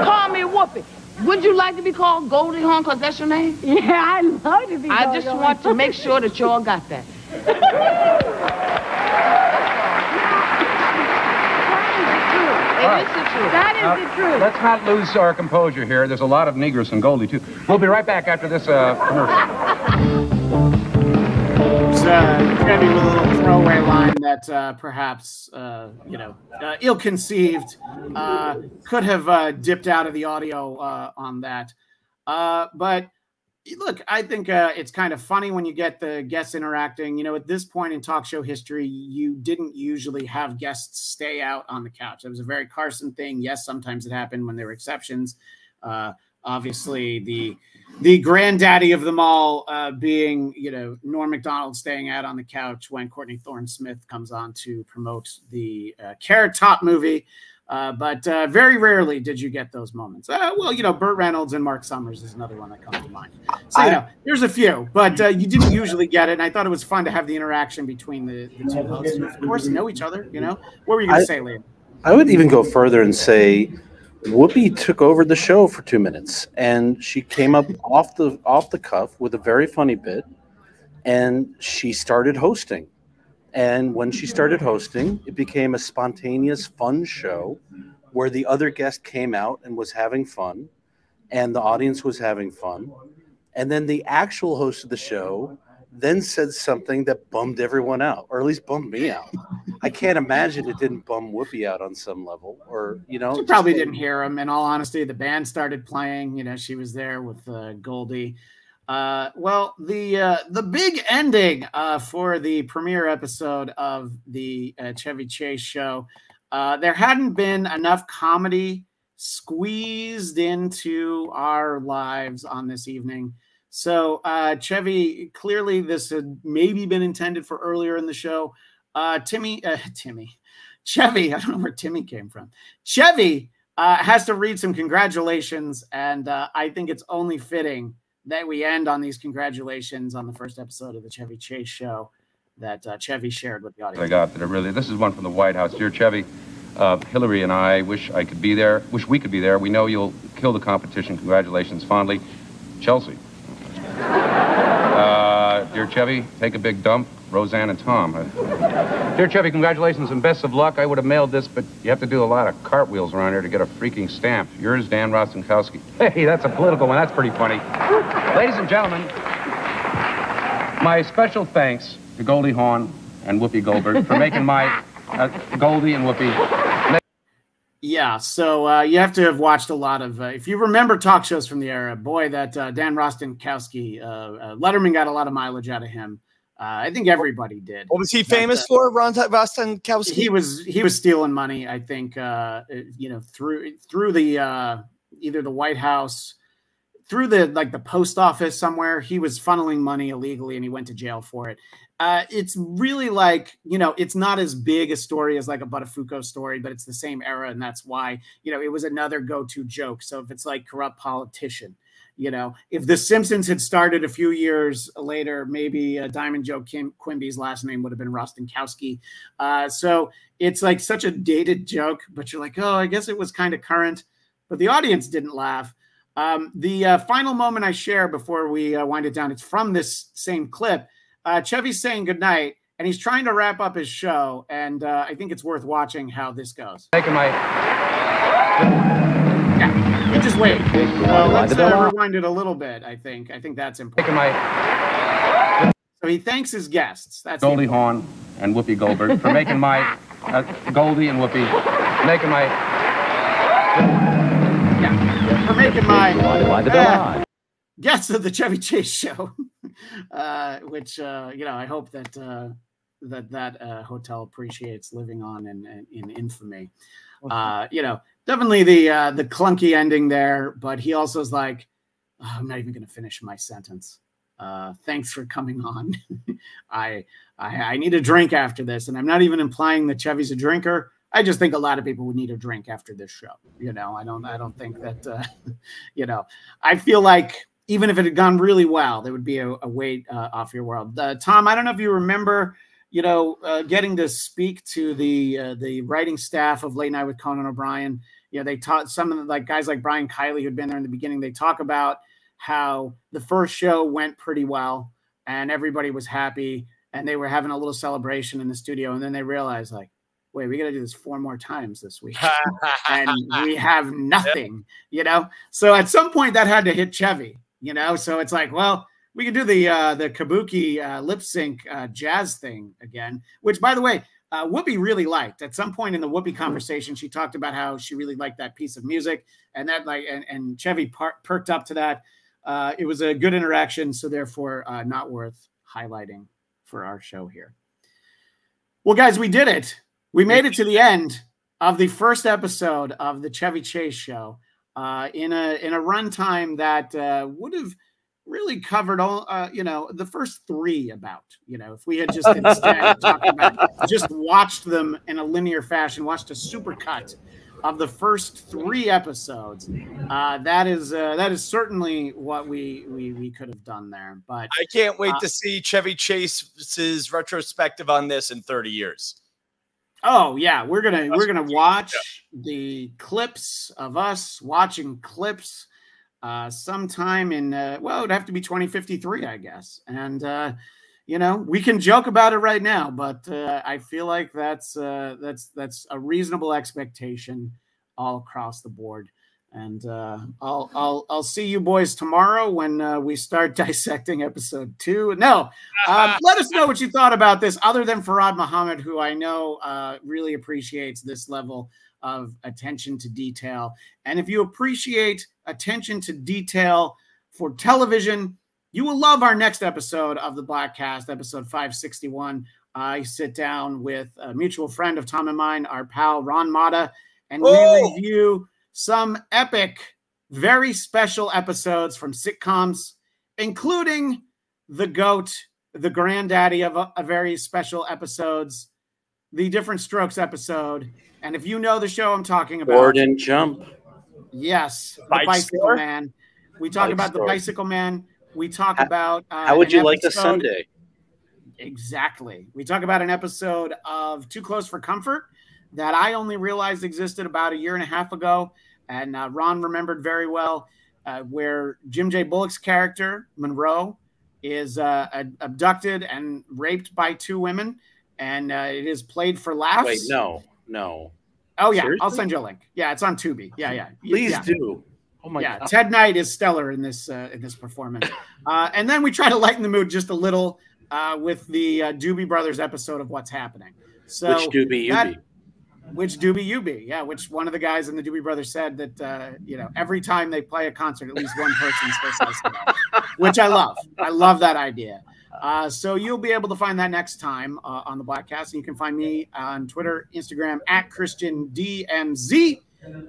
Call me Whoopi. Would you like to be called Goldie Hawn because that's your name? Yeah, I'd love to be I just want to make sure that you all got that. That is the truth. Let's not lose our composure here. There's a lot of Negress and Goldie, too. We'll be right back after this commercial. Chevy with a little throwaway line that perhaps, ill-conceived, could have dipped out of the audio on that. But look, I think it's kind of funny when you get the guests interacting. At this point in talk show history, you didn't usually have guests stay out on the couch. It was a very Carson thing. Yes, sometimes it happened when there were exceptions. Obviously, the granddaddy of them all being, Norm Macdonald staying out on the couch when Courtney Thorne-Smith comes on to promote the Carrot Top movie. But very rarely did you get those moments. Burt Reynolds and Mark Summers is another one that comes to mind. So, there's a few, but you didn't usually get it. And I thought it was fun to have the interaction between the two hosts who, of course, know each other. What were you going to say, Liam? I would even go further and say Whoopi took over the show for 2 minutes, and she came up off the cuff with a very funny bit, and she started hosting. And when she started hosting, it became a spontaneous, fun show where the other guest came out and was having fun, and the audience was having fun. And then the actual host of the show then said something that bummed everyone out, or at least bummed me out. I can't imagine it didn't bum Whoopi out on some level, or, She probably didn't hear him. In all honesty, the band started playing. She was there with Goldie. The big ending for the premiere episode of the Chevy Chase Show There hadn't been enough comedy squeezed into our lives on this evening. So, Chevy, clearly this had maybe been intended for earlier in the show. Chevy, I don't know where Timmy came from. Chevy has to read some congratulations, and I think it's only fitting that we end on these congratulations on the first episode of the Chevy Chase Show that Chevy shared with the audience. I got that. This is one from the White House. Dear Chevy, Hillary and I wish we could be there. We know you'll kill the competition. Congratulations. Fondly, Chelsea. Dear Chevy, take a big dump. Roseanne and Tom. Dear Chevy, congratulations and best of luck. I would have mailed this, but you have to do a lot of cartwheels around here to get a freaking stamp. Yours, Dan Rostenkowski. Hey, that's a political one. That's pretty funny. Ladies and gentlemen, my special thanks to Goldie Hawn and Whoopi Goldberg for making my Goldie and Whoopi. Yeah, so you have to have watched a lot of, if you remember talk shows from the era, boy, that Dan Rostenkowski, Letterman got a lot of mileage out of him. I think everybody did. What was he famous for, Rostenkowski? He was stealing money, I think, through the either the White House, through the post office somewhere. He was funneling money illegally, and he went to jail for it. It's really like, it's not as big a story as like a Buttafuoco story, but it's the same era, and that's why, it was another go-to joke. So if it's like corrupt politician, if The Simpsons had started a few years later, maybe Diamond Joe Quimby's last name would have been Rostenkowski. So it's like such a dated joke, but you're like, oh, I guess it was kind of current, but the audience didn't laugh. The final moment I share before we wind it down, it's from this same clip. Chevy's saying goodnight, and he's trying to wrap up his show, and I think it's worth watching how this goes. You just wait. Let's rewind it a little bit, I think. I think that's important. So he thanks his guests. That's Goldie Hawn and Whoopi Goldberg for making my Goldie and Whoopi making my guests of the Chevy Chase Show, which I hope that that hotel appreciates living on in infamy. Definitely the clunky ending there, but he also is like, oh, I'm not even going to finish my sentence. Thanks for coming on. I need a drink after this, and I'm not even implying that Chevy's a drinker. I just think a lot of people would need a drink after this show. I don't think that I feel like even if it had gone really well, there would be a weight off your world. Tom, I don't know if you remember, getting to speak to the writing staff of Late Night with Conan O'Brien. They taught some of the guys like Brian Kiley who'd been there in the beginning. They talk about how the first show went pretty well and everybody was happy and they were having a little celebration in the studio. And then they realized, like, wait, we got to do this 4 more times this week and we have nothing, So at some point that had to hit Chevy, So it's like, well, we could do the kabuki lip sync jazz thing again, which, by the way, Whoopi really liked. At some point in the Whoopi conversation, she talked about how she really liked that piece of music, and that and Chevy perked up to that. It was a good interaction, so therefore not worth highlighting for our show here. Well, guys, we did it. We made it to the end of the first episode of the Chevy Chase Show in a runtime that would have really covered all, the first 3 about, if we had just instead talked about, just watched them in a linear fashion, watched a supercut of the first 3 episodes. That is certainly what we could have done there. But I can't wait to see Chevy Chase's retrospective on this in 30 years. Oh yeah, we're gonna watch the clips of us watching clips sometime in well, it'd have to be 2053, I guess. And we can joke about it right now, but I feel like that's a reasonable expectation all across the board. And I'll see you boys tomorrow when we start dissecting episode 2. No, let us know what you thought about this, other than Farhad Muhammad, who I know really appreciates this level of attention to detail. And if you appreciate attention to detail for television, you will love our next episode of the Bladtcast, episode 561, I sit down with a mutual friend of Tom and mine, our pal Ron Mata, and we review some epic, very special episodes from sitcoms, including the GOAT, the granddaddy of a very special episodes, the Different Strokes episode. And if you know the show I'm talking about, Gordon Jump. Yes, the Bicycle Man. We talk about the Bicycle Man. We talk about how would you like a Sunday? Exactly. We talk about an episode of Too Close for Comfort that I only realized existed about a year and a half ago, and Ron remembered very well, where Jim J. Bullock's character, Monroe, is abducted and raped by two women, and it is played for laughs. Wait, no. Oh, yeah. Seriously? I'll send you a link. Yeah, it's on Tubi. Yeah. Please do. Oh, my God. Ted Knight is stellar in this performance. And then we try to lighten the mood just a little with the Doobie Brothers episode of What's Happening. So which Doobie you be? Which Doobie you be? Yeah, which one of the guys in the Doobie Brothers said that, every time they play a concert, at least one person's supposed to listen to it, which I love. I love that idea. So you'll be able to find that next time on the Bladtcast. And you can find me on Twitter, Instagram, @ChristianDMZ.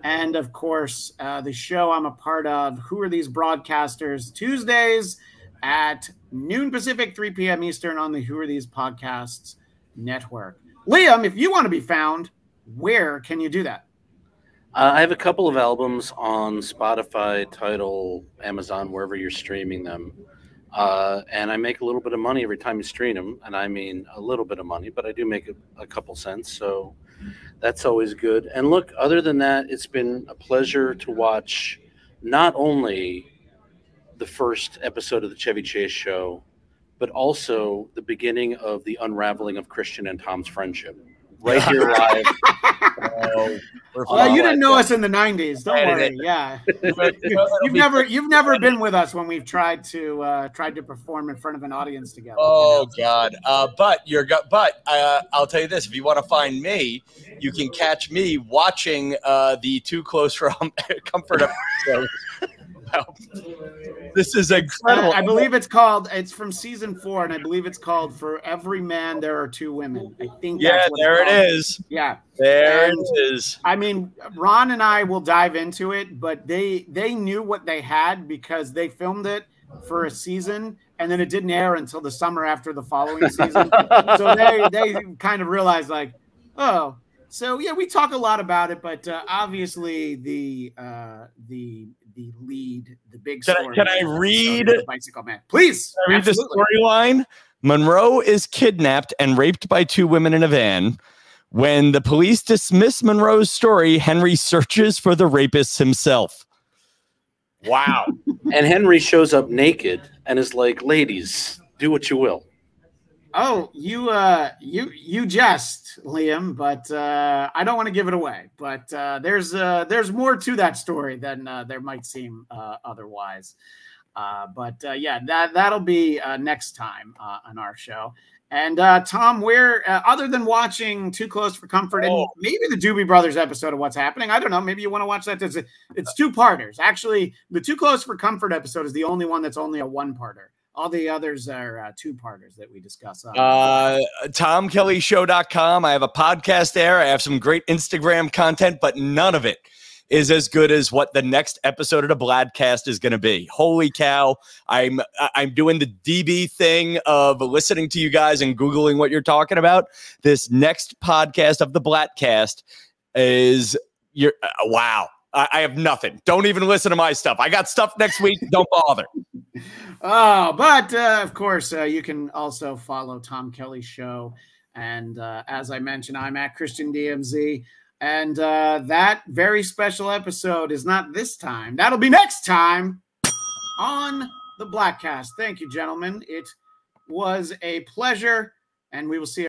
And, of course, the show I'm a part of, Who Are These Broadcasters? Tuesdays at noon Pacific, 3 p.m. Eastern on the Who Are These Podcasts network. Liam, if you want to be found, where can you do that? I have a couple of albums on Spotify, Tidal, Amazon, wherever you're streaming them. And I make a little bit of money every time you stream them. And I mean a little bit of money, but I do make a couple cents. So that's always good. And look, other than that, it's been a pleasure to watch not only the first episode of the Chevy Chase Show, but also the beginning of the unraveling of Christian and Tom's friendship. Right here live. You didn't know us in the 90s. Don't worry. Yeah, you've never been with us when we've tried to perform in front of an audience together. Oh God! But I'll tell you this: if you want to find me, you can catch me watching the Too Close for Comfort episode. This is incredible. I believe it's from season 4, and I believe it's called For Every Man There Are Two Women. I think that's what there it is. Yeah, there it is. I mean, Ron and I will dive into it, but they knew what they had because they filmed it for a season, and then it didn't air until the summer after the following season. So they kind of realized, like, oh. So yeah, we talk a lot about it, but obviously the lead, the big story. Can I read Bicycle Man? Please. Can I read the storyline? Monroe is kidnapped and raped by two women in a van. When the police dismiss Monroe's story, Henry searches for the rapist himself. Wow. And Henry shows up naked and is like, "Ladies, do what you will." Oh, you jest, Liam, but I don't want to give it away. But there's more to that story than there might seem otherwise. But that'll be next time on our show. And Tom, where other than watching Too Close for Comfort and maybe the Doobie Brothers episode of What's Happening, I don't know, maybe you want to watch that. It's two-parters. Actually, the Too Close for Comfort episode is the only one that's only a one-parter. All the others are two-parters that we discuss. TomKellyShow.com. I have a podcast there. I have some great Instagram content, but none of it is as good as what the next episode of the Bladtcast is going to be. Holy cow. I'm doing the DB thing of listening to you guys and Googling what you're talking about. This next podcast of the Bladtcast is wow. I have nothing. Don't even listen to my stuff. I got stuff next week. Don't bother. But of course, you can also follow Tom Kelly Show. And as I mentioned, I'm at Christian DMZ. And that very special episode is not this time. That'll be next time on the Bladtcast. Thank you, gentlemen. It was a pleasure. And we will see you.